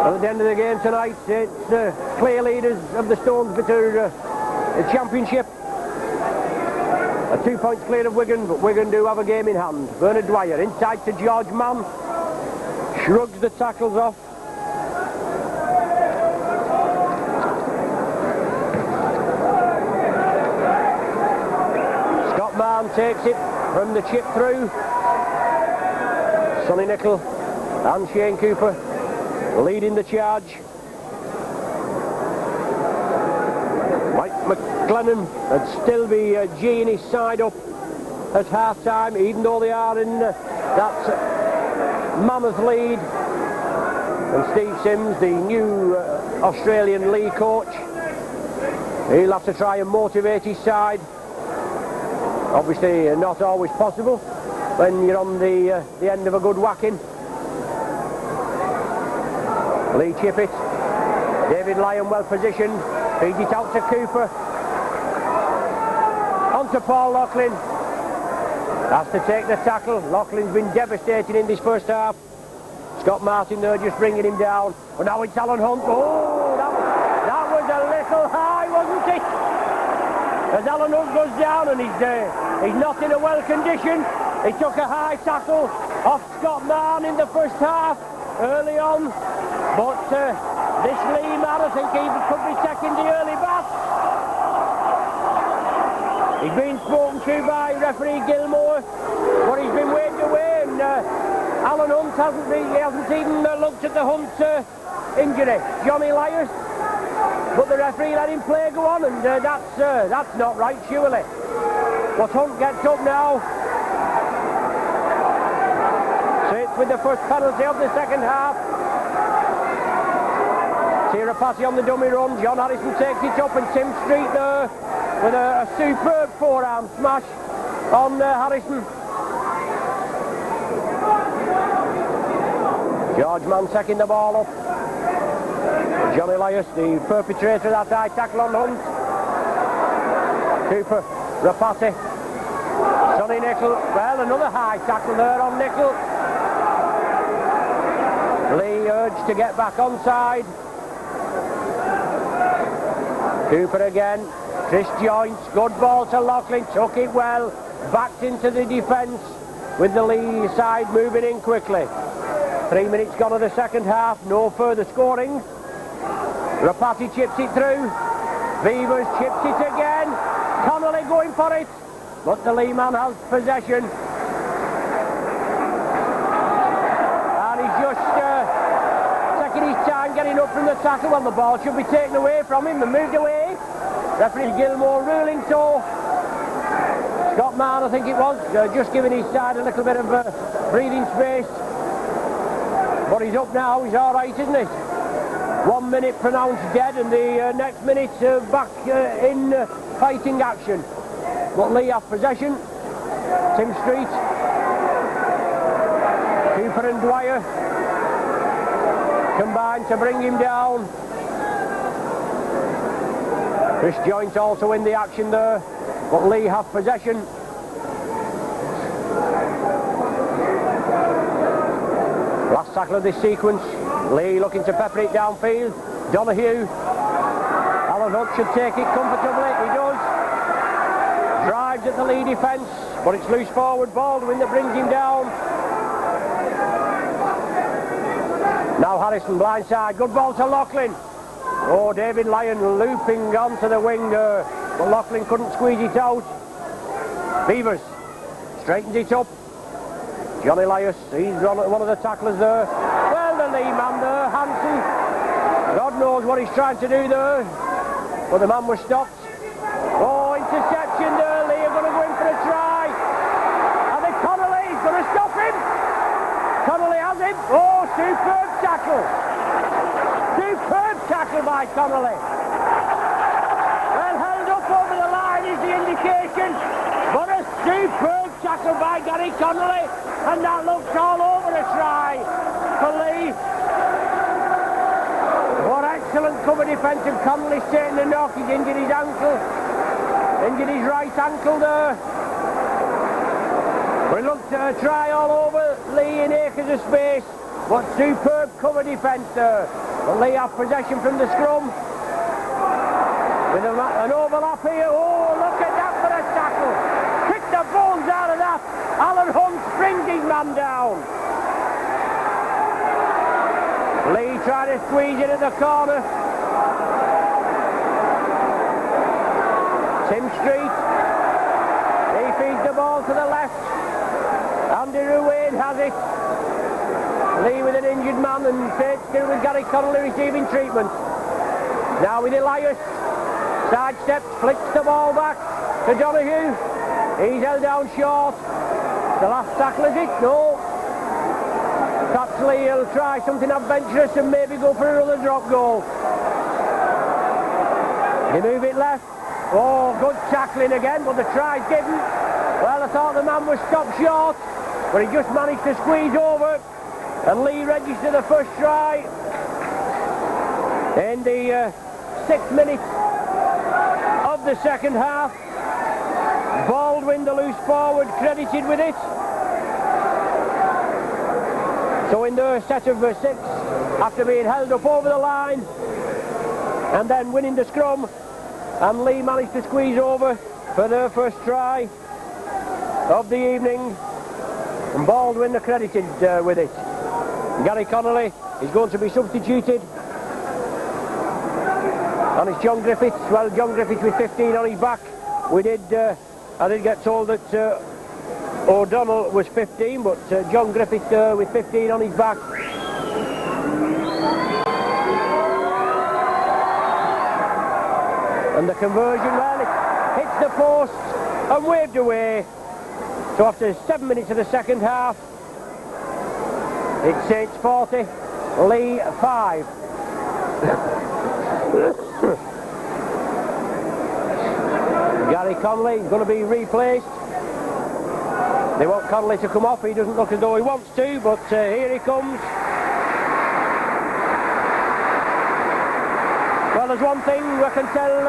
Speaker 1: And at the end of the game tonight, it's clear leaders of the Stones Bitter Championship. 2 points clear of Wigan, but Wigan do have a game in hand. Bernard Dwyer inside to George Mann. Shrugs the tackles off. Scott Mann takes it from the chip through. Sonny Nickel and Shane Cooper leading the charge. Mike McLennan would still be G'ing his side up at half-time, even though they are in that mammoth lead. And Steve Sims, the new Australian league coach, he'll have to try and motivate his side. Obviously not always possible when you're on the end of a good whacking. Leigh chip it. David Lyon well positioned. Feeds it out to Cooper. On to Paul Loughlin. Has to take the tackle. Loughlin's been devastating in this first half. Scott Martin there just bringing him down. But now it's Alan Hunt. Oh, that was a little high, wasn't it? As Alan Hunt goes down and he's not in a well condition. He took a high tackle off Scott Martin in the first half early on. But this Leigh man, I think he could be taking the early bath. He's been spoken to by referee Gilmore, but he's been waved away, and Alan Hunt hasn't even looked at the Hunt injury. Johnny Lyers, but the referee let him play go on, and that's not right, surely. But Hunt gets up now. Sits with the first penalty of the second half. Tira Passy on the dummy run. John Harrison takes it up, and Tim Street there with a superb forearm smash on Harrison. George Mann taking the ball up. Johnny Lyers, the perpetrator of that high tackle on Hunt. Cooper, Rapati, Sonny Nicol. Well, another high tackle there on Nicol. Leigh urged to get back onside. Cooper again. Chris Joyce, good ball to Loughlin, took it well, backed into the defence with the Leigh side moving in quickly. 3 minutes gone of the second half, no further scoring. Rapati chips it through. Beavers chips it again. Connolly going for it, but the Leigh man has possession. And he's just taking his time getting up from the tackle. Well, the ball should be taken away from him and moved away. Referee Gilmore ruling so. Scott Mann, I think it was, just giving his side a little bit of breathing space. But he's up now, he's all right, isn't it? 1 minute pronounced dead, and the next minute back in fighting action. But Leigh have possession. Tim Street, Cooper and Dwyer combine to bring him down. Chris Joyce also in the action there, but Leigh have possession. Last tackle of this sequence. Leigh looking to pepper it downfield. Donahue. Alan Hunt should take it comfortably. He does. Drives at the Leigh defence, but it's loose forward. Baldwin that brings him down. Now Harrison blindside. Good ball to Loughlin. Oh, David Lyon looping onto the wing there, but Loughlin couldn't squeeze it out. Beavers straightens it up. Johnny Lyers, he's one of the tacklers there. Well, the Leigh man there, Hansen. God knows what he's trying to do there, but the man was stopped. Oh, interception there. Leigh are going to go in for a try. And then Connolly's going to stop him. Connolly has him. Oh, superb tackle. Superb tackle by Connolly. Well, held up over the line is the indication, but a superb tackle by Gary Connolly, and that looks all over a try for Leigh. What excellent cover defence, and Connolly's taking the knock. He's injured his ankle, injured his right ankle there. We looked at a try all over Leigh in acres of space, but superb cover defence there. But Leigh have possession from the scrum. With an overlap here. Oh, look at that for a tackle. Kick the bones out of that. Alan Hunt springs his man down. Leigh trying to squeeze it at the corner. Tim Street. He feeds the ball to the left. Andy Ruane has it. Leigh with an injured man, and Page still with Gary Connolly receiving treatment. Now with Elias. Sidesteps, flicks the ball back to Donahue. He's held down short. The last tackle, is it? No. Perhaps Leigh will try something adventurous and maybe go for another drop goal. They move it left. Oh, good tackling again, but the try's given. Well, I thought the man was stopped short, but he just managed to squeeze over, and Leigh registered the first try in the 6th minute of the second half. Baldwin, the loose forward, credited with it. So in their set of 6, after being held up over the line and then winning the scrum, and Leigh managed to squeeze over for their first try of the evening, and Baldwin are credited with it. Gary Connolly is going to be substituted, and it's John Griffiths. Well, John Griffiths with 15 on his back. I did get told that O'Donnell was 15, but John Griffiths with 15 on his back. And the conversion, well, it hits the post and waved away. So after 7 minutes of the second half, it's Saints 40, Leigh 5. Gary Connolly is going to be replaced. They want Connolly to come off. He doesn't look as though he wants to, but here he comes. Well, there's one thing we can tell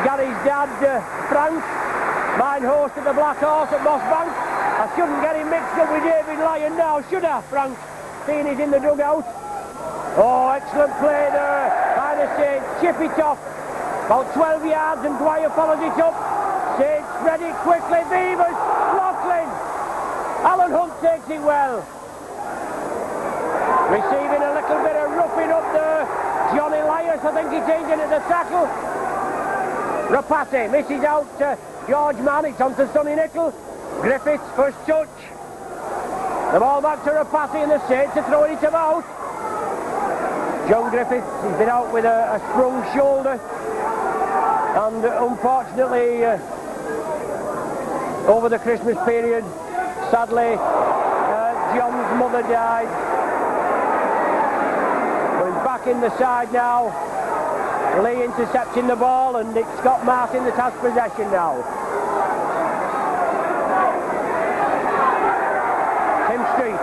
Speaker 1: Gary's dad, Frank, mine host at the Black Horse at Mossbank. I shouldn't get him mixed up with David Lyon now, should I, Frank? Seeing he's in the dugout. Oh, excellent play there by the Saints. Chip it off. About 12 yards, and Dwyer follows it up. Saints spread it quickly. Beavers, Laughlin. Alan Hunt takes it well. Receiving a little bit of roughing up there. Johnny Lyers, I think he's in at the tackle. Rapati misses out George Mann. It's on to Sonny Nickel. Griffiths, first touch. The ball back to Rapati, and the Saints are throwing it about. John Griffiths, he's been out with a sprung shoulder. And unfortunately, over the Christmas period, sadly, John's mother died. But he's back in the side now. Leigh intercepting the ball, and it's Scott Martin that has possession now. Tim Street.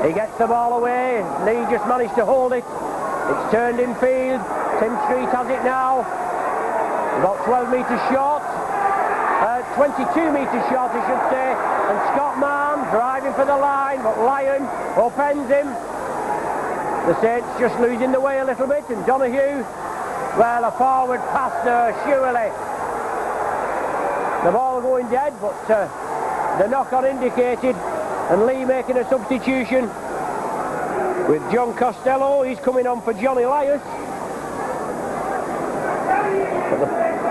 Speaker 1: He gets the ball away. Leigh just managed to hold it. It's turned in field. Tim Street has it now. About 12 metres short. 22 metres short, I should say. And Scott Mann driving for the line, but Lyon upends him. The Saints just losing the way a little bit, and Donahue, well, a forward pass there, surely. The ball going dead, but the knock-on indicated. And Leigh making a substitution with John Costello. He's coming on for Johnny Lyers. But the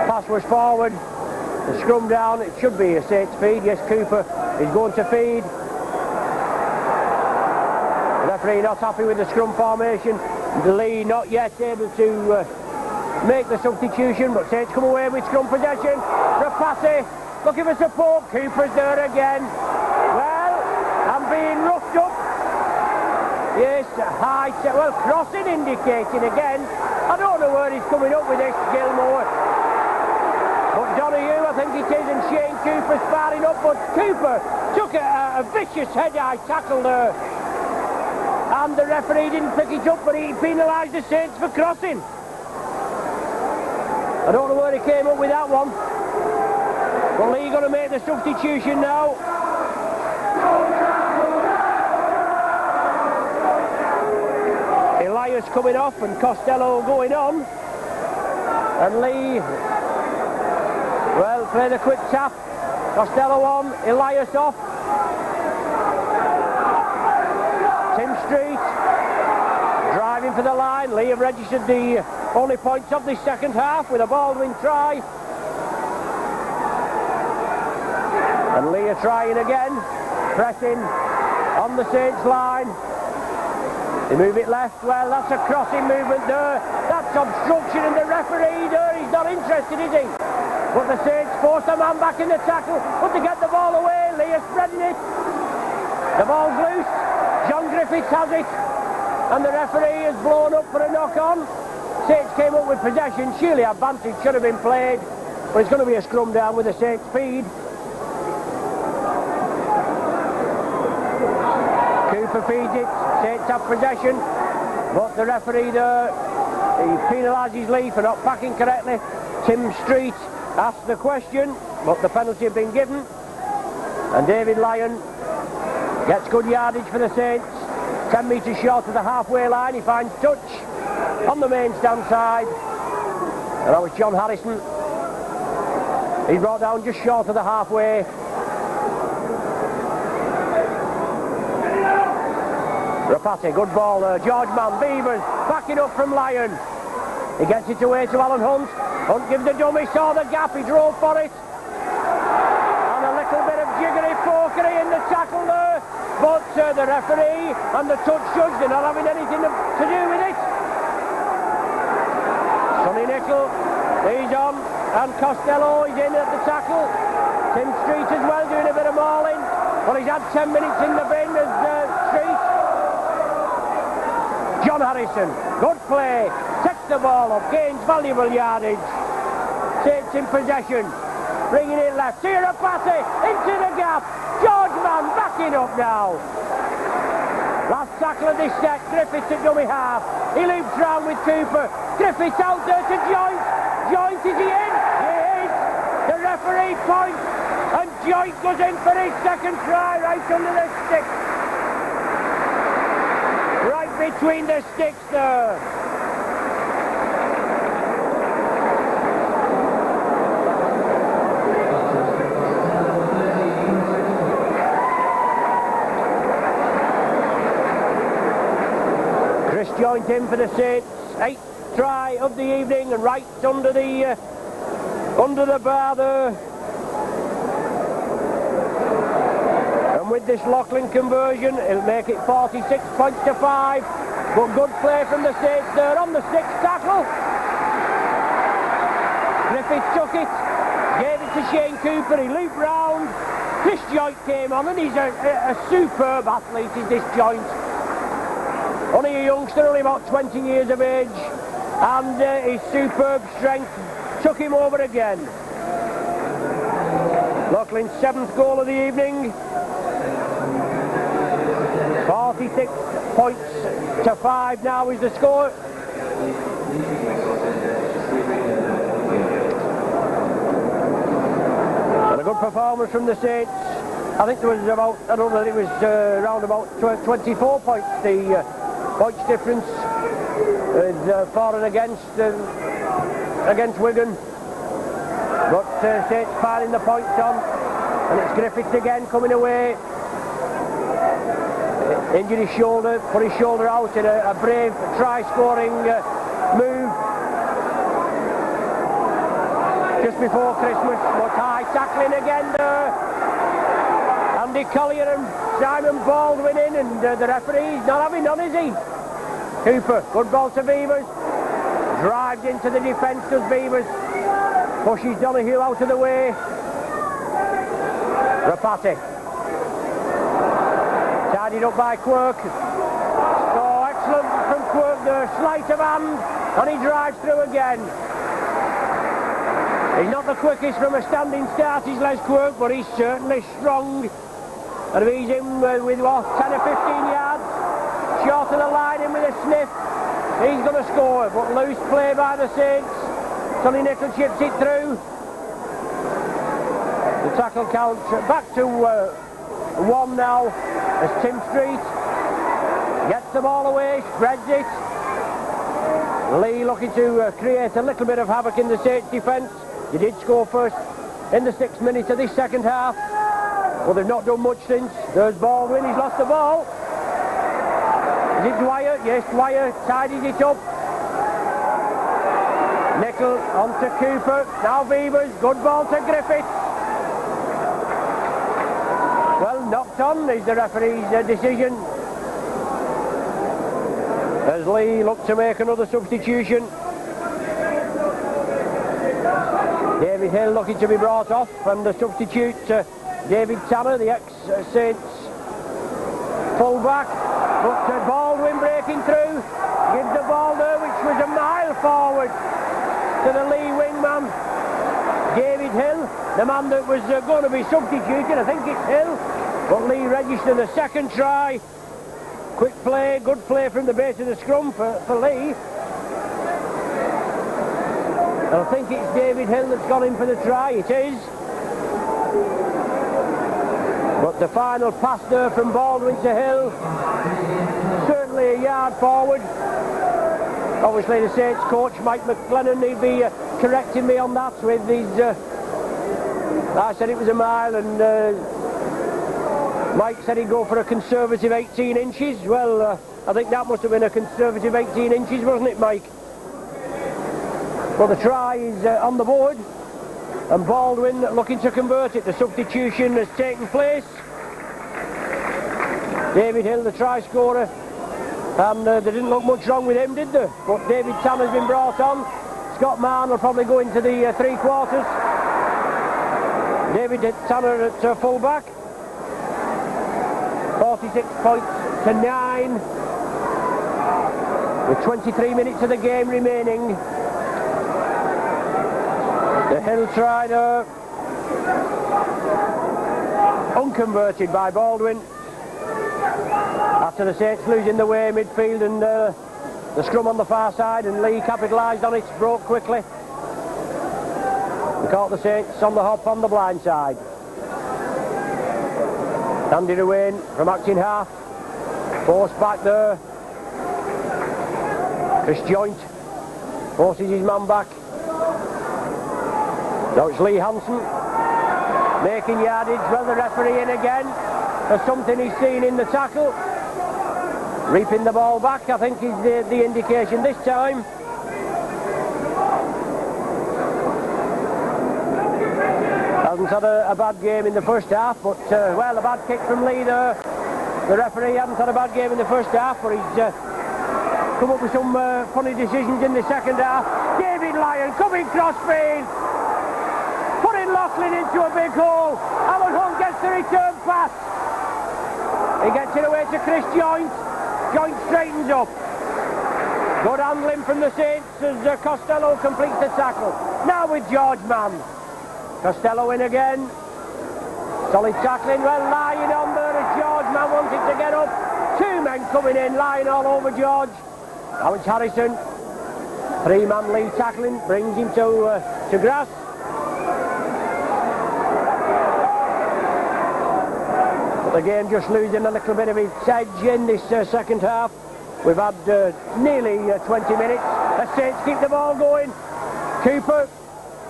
Speaker 1: pass was forward. The scrum down. It should be a Saints feed. Yes, Cooper is going to feed. The referee not happy with the scrum formation. Leigh not yet able to make the substitution, but Saints come away with scrum possession. Rapati looking for support. Cooper's there again. And being roughed up. Yes, high set. Well, crossing indicating again. I don't know where he's coming up with this, Gilmore. But Donahue, I think it is, and Shane Cooper sparring up. But Cooper took a vicious head-high tackle there. And the referee didn't pick it up, but he penalised the Saints for crossing. I don't know where he came up with that one. Well, Leigh going to make the substitution now. Elias coming off and Costello going on. And Leigh, well, play the quick tap. Costello on, Elias off. Tim Street driving for the line. Leigh have registered the only points of the second half with a Baldwin try. And Leigh are trying again, pressing. on the Saints line. They move it left. Well, that's a crossing movement there. That's obstruction, and the referee there, he's not interested, is he? But the Saints force the man back in the tackle, but to get the ball away, Leigh is spreading it. The ball's loose. John Griffiths has it, and the referee has blown up for a knock-on. Saints came up with possession. Surely advantage should have been played, but it's going to be a scrum down with the Saints feed. Cooper feeds it. Saints have possession, but the referee there, he penalises Leigh for not packing correctly. Tim Street asked the question, but the penalty had been given, and David Lyon gets good yardage for the Saints. 10 metres short of the halfway line. He finds touch on the main stand side, and that was John Harrison. He brought down just short of the halfway. Rapati, good ball there. George Mann, Beavers, backing up from Lyon. He gets it away to Alan Hunt. Hunt gives the dummy, saw the gap, he drove for it. And a little bit of jiggery-pokery in the tackle there. But the referee and the touch judge, they're not having anything to do with it. Sonny Nicol, he's on. And Costello is in at the tackle. Tim Street as well, doing a bit of mauling. Well, he's had 10 minutes in the bin as Street. John Harrison, good play, takes the ball up, gains valuable yardage. Saints in possession, bringing it left. Rapati into the gap. George Mann backing up now. Last tackle of this set, Griffiths at dummy half. He loops round with Cooper. Griffiths out there to Joint. Joint, is he in? He is. The referee points, and Joint goes in for his second try right under the stick. Right between the sticks there. Chris Joint in for the Saints. 8th try of the evening, and right under the bar there. And with this Loughlin conversion, it'll make it 46 points to 5. But good play from the Saints there on the 6th tackle. Griffiths took it, gave it to Shane Cooper, he looped round. Chris Joint came on, and he's a superb athlete, is this Joint. Only a youngster, only about 20 years of age, and his superb strength took him over again. Loughlin's 7th goal of the evening. 46 points to 5 now is the score. And a good performance from the Saints. I think there was about, I don't know, it was around about 24 points, the points difference is for and against Wigan. But Saints piling the points on, and it's Griffiths again coming away. Injured his shoulder, put his shoulder out in a brave try-scoring move just before Christmas. But high tackling again there. Andy Collier and Simon Baldwin in, and the referee's not having none, is he? Cooper, good ball to Beavers. Drives into the defence, does Beavers. Pushes Donahue out of the way. Rapati. Tidied up by Quirk. Oh, excellent from Quirk there. Sleight of hand, and he drives through again. He's not the quickest from a standing start, he's Les Quirk, but he's certainly strong. And he's in with what, 10 or 15 yards short of the line, in with a sniff. He's going to score, but loose play by the Saints. Sonny Nicol chips it through. The tackle count back to 1 now as Tim Street gets the ball away, spreads it. Leigh looking to create a little bit of havoc in the Saints defence. They did score first in the 6th minute of this second half. Well, they've not done much since. There's Baldwin, he's lost the ball. Is it Dwyer? Yes, Dwyer tidies it up. Nicol on to Cooper. Now Beavers, good ball to Griffiths. Well knocked on is the referee's decision. As Leigh looked to make another substitution. David Hill looking to be brought off, and the substitute, David Tanner, the ex-Saints full-back. But Baldwin breaking through, gives the ball there, which was a mile forward to the Leigh wingman, David Hill, the man that was going to be substituted. I think it's Hill, but Leigh registered the second try. Quick play, good play from the base of the scrum for Leigh. I think it's David Hill that's gone in for the try. It is. But the final pass there from Baldwin to Hill, certainly a yard forward. Obviously the Saints coach Mike McLennan, he'd be correcting me on that with his... I said it was a mile, and Mike said he'd go for a conservative 18 inches. Well, I think that must have been a conservative 18 inches, wasn't it, Mike? Well, the try is on the board, and Baldwin looking to convert it. The substitution has taken place. David Hill, the try scorer, and there didn't look much wrong with him, did there? But David Tanner's been brought on. Scott Mann will probably go into the three quarters. David Tanner at full-back. 46 points to 9, with 23 minutes of the game remaining. The Hill try there, unconverted by Baldwin. After the Saints losing the way midfield, and the scrum on the far side, and Leigh capitalised on it, broke quickly. They caught the Saints on the hop on the blind side. Handed away from acting half. Forced back there. Chris Joint forces his man back. Now it's Leigh Hansen making yardage. Well, the referee in again for something he's seen in the tackle. Reaping the ball back, I think, is the indication this time. Hasn't had a bad game in the first half, but, well, a bad kick from Leigh there. The referee hasn't had a bad game in the first half, but he's come up with some funny decisions in the second half. David Lyon coming cross-field, putting Laughlin into a big hole. Alan Hunt gets the return pass. He gets it away to Chris Joint. Joint straightens up. Good handling from the Saints as Costello completes the tackle. Now with George Mann. Costello in again. Solid tackling. Well, lying on there as George Mann wanted to get up. Two men coming in, lying all over George. Now it's Harrison. Three-man Leigh tackling, brings him to grass. But the game just losing a little bit of its edge in this second half. We've had nearly 20 minutes. The Saints keep the ball going. Cooper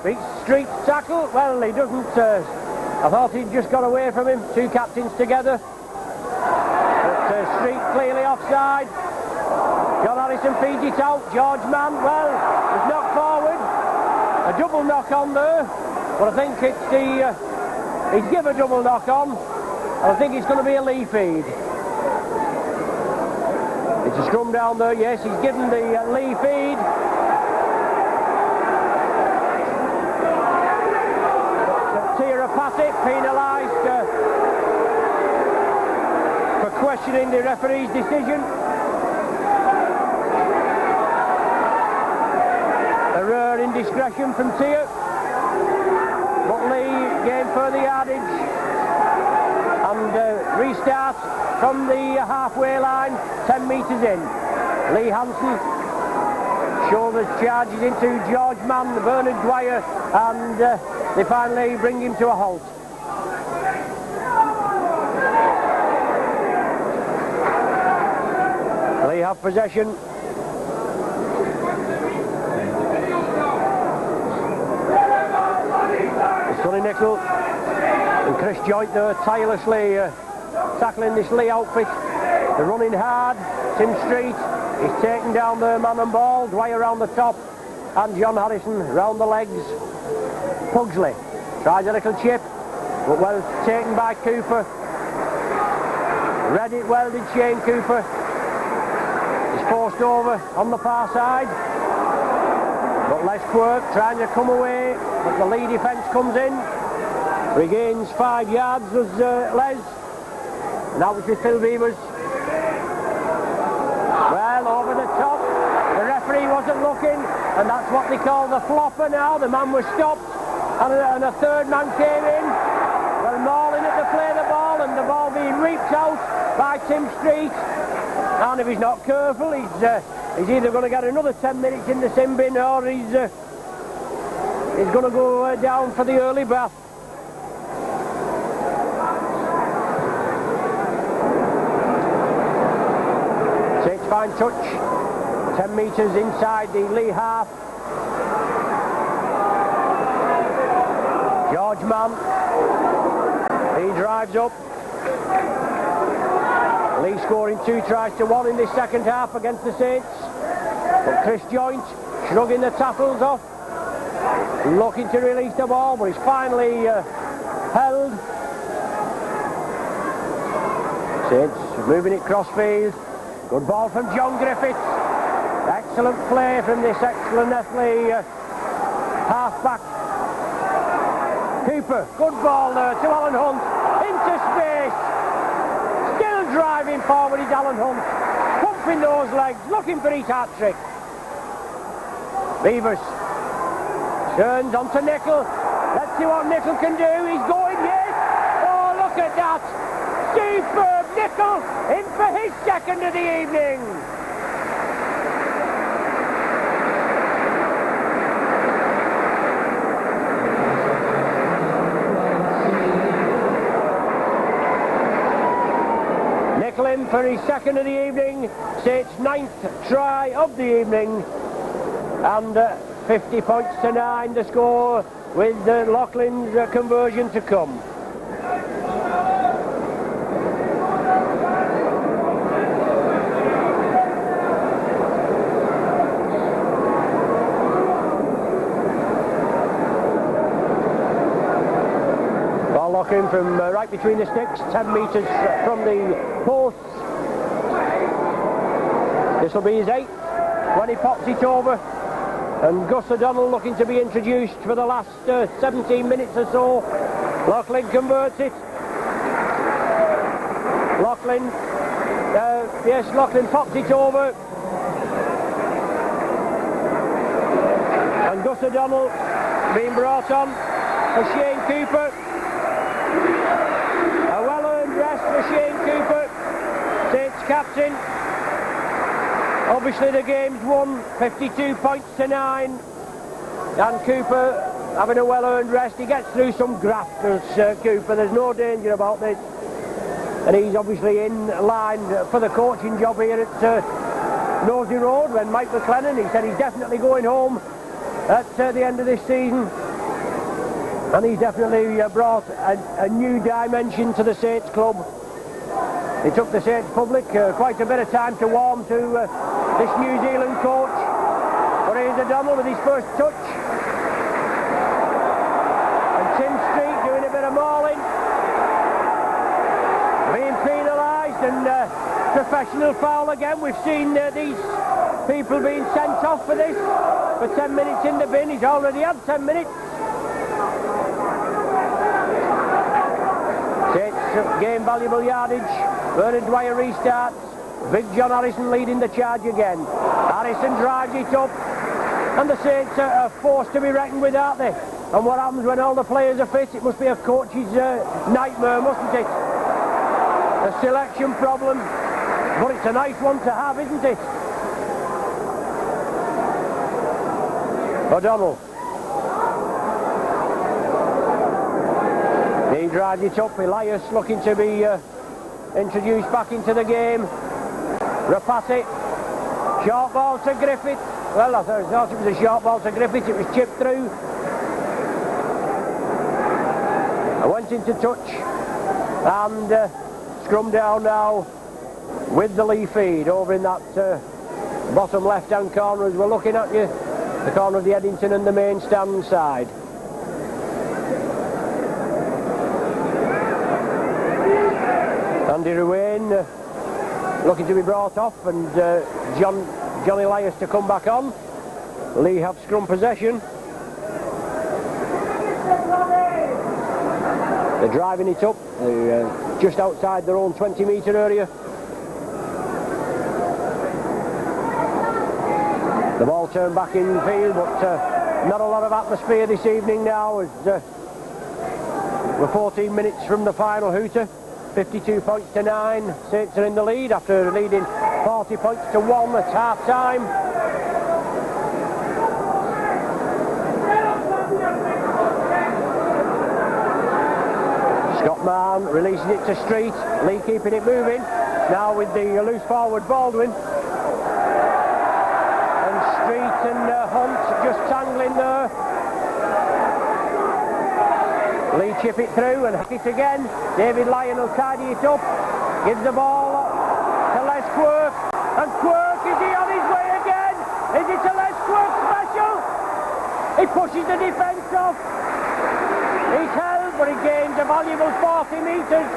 Speaker 1: beats Street's tackle. Well, he doesn't. I thought he'd just got away from him. Two captains together. But Street clearly offside. John Harrison feeds it out. George Mann, well, was knocked forward. A double knock on there. But I think it's he's given a double knock on. I think it's going to be a Leigh feed. It's a scrum down there, yes, he's given the Leigh feed. Tira Passett penalised for questioning the referee's decision. A rare indiscretion from Tia. But Leigh gained further yardage and restart from the halfway line, 10 metres in. Leigh Hansen shoulders charges into George Mann, Bernard Dwyer, and they finally bring him to a halt. Leigh have possession. Sonny Nicholl and Chris Joint there tirelessly tackling this Leigh outfit. They're running hard. Tim Street is taken down the man and ball. Dwyer around the top, and John Harrison round the legs. Pugsley tries a little chip, but well taken by Cooper. Read it well, did Shane Cooper. He's forced over on the far side. But Les Quirk trying to come away, but the lead defence comes in. Regains 5 yards as Les. Now it's with Phil Beavers. Well, over the top. The referee wasn't looking, and that's what they call the flopper now. The man was stopped, and a third man came in. Well, Marlin had to play the ball, and the ball being reaped out by Tim Street. And if he's not careful, he's either going to get another 10 minutes in the sin bin, or he's going to go down for the early bath. Saints fine touch, 10 metres inside the Leigh half. George Mann, he drives up. Leigh scoring 2 tries to 1 in this second half against the Saints. But Chris Joint shrugging the tackles off, looking to release the ball, but he's finally held. Saints moving it crossfield. Good ball from John Griffiths. Excellent play from this excellent Nestle half-back. Cooper, good ball there to Alan Hunt, into space. Still driving forward is Alan Hunt, pumping those legs, looking for his hat-trick. Beavers turns onto Nickel. Let's see what Nickel can do. He's going, yes. Oh, look at that. Superb Nickel in for his second of the evening. Nickel in for his second of the evening. Saints' 9th try of the evening. And 50 points to 9 the score, with Loughlin's conversion to come. Ball Loughlin from right between the sticks, 10 metres from the posts. This will be his 8th when he pops it over. And Gus O'Donnell looking to be introduced for the last 17 minutes or so. Loughlin converts it. Loughlin, yes, Loughlin pops it over. And Gus O'Donnell being brought on for Shane Cooper. A well-earned rest for Shane Cooper, Saints captain. Obviously the game's won, 52 points to 9, and Cooper having a well-earned rest. He gets through some grafters, Cooper, there's no danger about this, and he's obviously in line for the coaching job here at Nosey Road. When Mike McLennan, he said he's definitely going home at the end of this season, and he's definitely brought a new dimension to the Saints club. It took the Saints public quite a bit of time to warm to this New Zealand coach. But here's O'Donnell with his first touch. And Tim Street doing a bit of mauling. Being penalised, and professional foul again. We've seen these people being sent off for this. For 10 minutes in the bin. He's already had 10 minutes. Saints gain valuable yardage. Bernard Dwyer restarts. Big John Harrison leading the charge again. Harrison drives it up, and the Saints are forced to be reckoned with, aren't they? And what happens when all the players are fit? It must be a coach's nightmare, mustn't it? A selection problem, but it's a nice one to have, isn't it? O'Donnell. He drives it up. Elias looking to be introduced back into the game. Rapati, short ball to Griffith. Well, I thought it was a short ball to Griffith. It was chipped through. I went into touch, and scrum down now with the Leigh feed over in that bottom left-hand corner as we're looking at you. The corner of the Eddington and the main stand side. And Andy Ruane looking to be brought off, and Johnny Elias to come back on. Leigh have scrum possession. They're driving it up. They're just outside their own 20-metre area. The ball turned back in field, but not a lot of atmosphere this evening now, as we're 14 minutes from the final hooter. 52 points to 9. Saints are in the lead after leading 40 points to 1 at half-time. Scott Mann releasing it to Street. Leigh keeping it moving. Now with the loose forward Baldwin. And Street and Hunt just tangling there. Leigh chip it through and hack it again. David Lyon will tidy it up. Gives the ball to Les Quirk. And Quirk, is he on his way again? Is it a Les Quirk special? He pushes the defence off. He's held, but he gains a valuable 40 metres.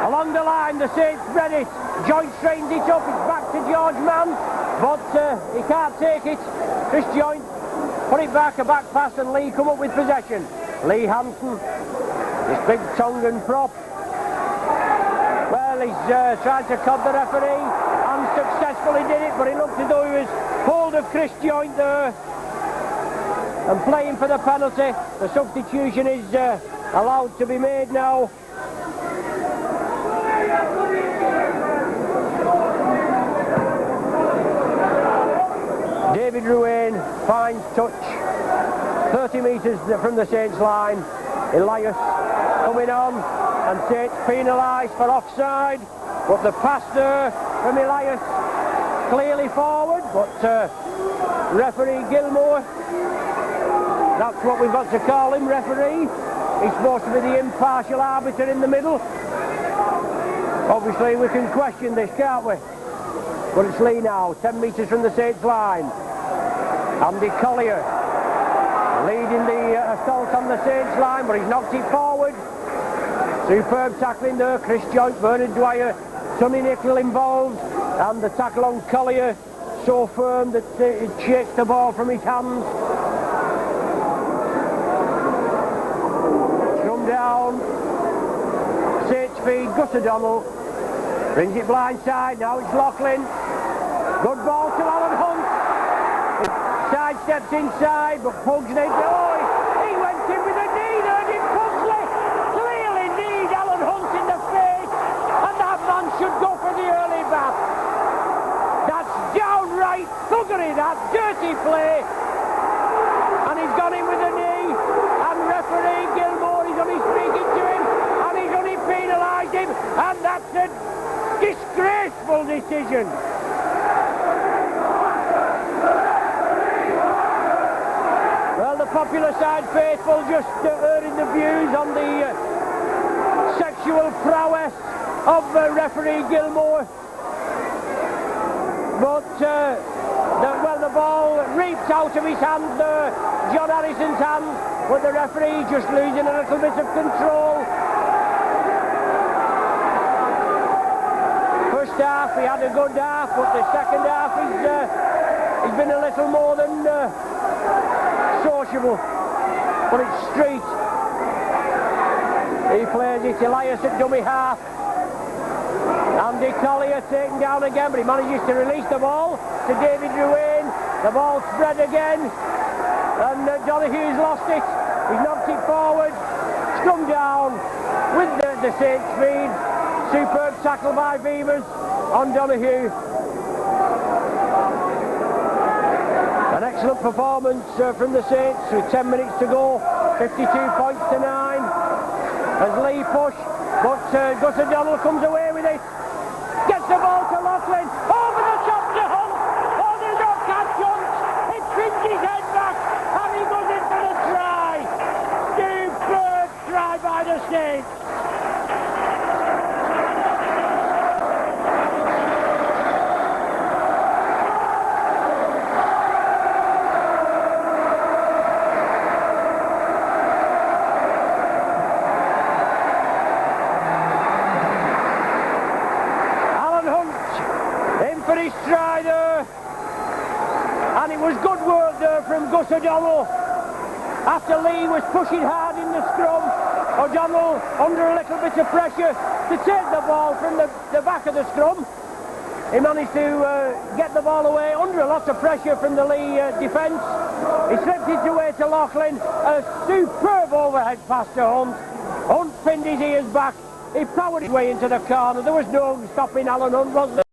Speaker 1: Along the line, the Saints spread it. Joint straightens it up. It's back to George Mann, but he can't take it. Chris Joint put it back, a back pass, and Leigh come up with possession. Leigh Hansen, his big tongue and prop. Well, he's tried to cod the referee, and successfully did it, but it looked as though he was hold of Chris Joint there and playing for the penalty. The substitution is allowed to be made now. David Ruane finds touch 30 metres from the Saints line. Elias coming on, and Saints penalised for offside, but the pass there from Elias clearly forward, but referee Gilmore, that's what we've got to call him, referee. He's supposed to be the impartial arbiter in the middle. Obviously we can question this, can't we? But it's Leigh now, 10 metres from the Saints line. Andy Collier leading the assault on the Saints line, but he's knocked it forward. Superb tackling there, Chris Joint, Bernard Dwyer, Sonny Nicholl involved, and the tackle on Collier so firm that it shakes the ball from his hands. Come down, Saints feed, Gus O'Donnell brings it blindside. Now it's Loughlin. Good ball to Alan Hunt. Sidesteps inside, but Pugsley, he went in with a knee there, did Pugsley? Clearly kneed Alan Hunt in the face, and that man should go for the early bath. That's downright thuggery, that dirty play. And he's gone in with a knee, and referee Gilmore is only speaking to him, and he's only penalised him, and that's a disgraceful decision. Well, the popular side faithful just airing the views on the sexual prowess of referee Gilmore. But, the ball reaped out of his hand there, John Harrison's hand, but the referee just losing a little bit of control. First half, he had a good half, but the second half he's been a little more than sociable. But it's Street. He plays it, Elias at dummy half. Andy Collier taken down again, but he manages to release the ball to David Ruane. The ball spread again, and Donohue's lost it. He's knocked it forward. It's come down with the Saints speed. Superb tackle by Beavers on Donohue. An excellent performance from the Saints with 10 minutes to go. 52 points to 9 as Leigh push, but Gus O'Donnell comes away with it. Gets the ball to Loughlin. Over the top to Hunt. Oh, there's no catch Hunt. It spins his head back, and he goes in for the try. Superb try by the Saints. it was good work there from Gus O'Donnell. After Leigh was pushing hard in the scrum, O'Donnell under a little bit of pressure to take the ball from the back of the scrum. He managed to get the ball away under a lot of pressure from the Leigh defence. He slipped it away to Laughlin. A superb overhead pass to Hunt. Hunt pinned his ears back. He powered his way into the corner. There was no stopping Alan Hunt, was there?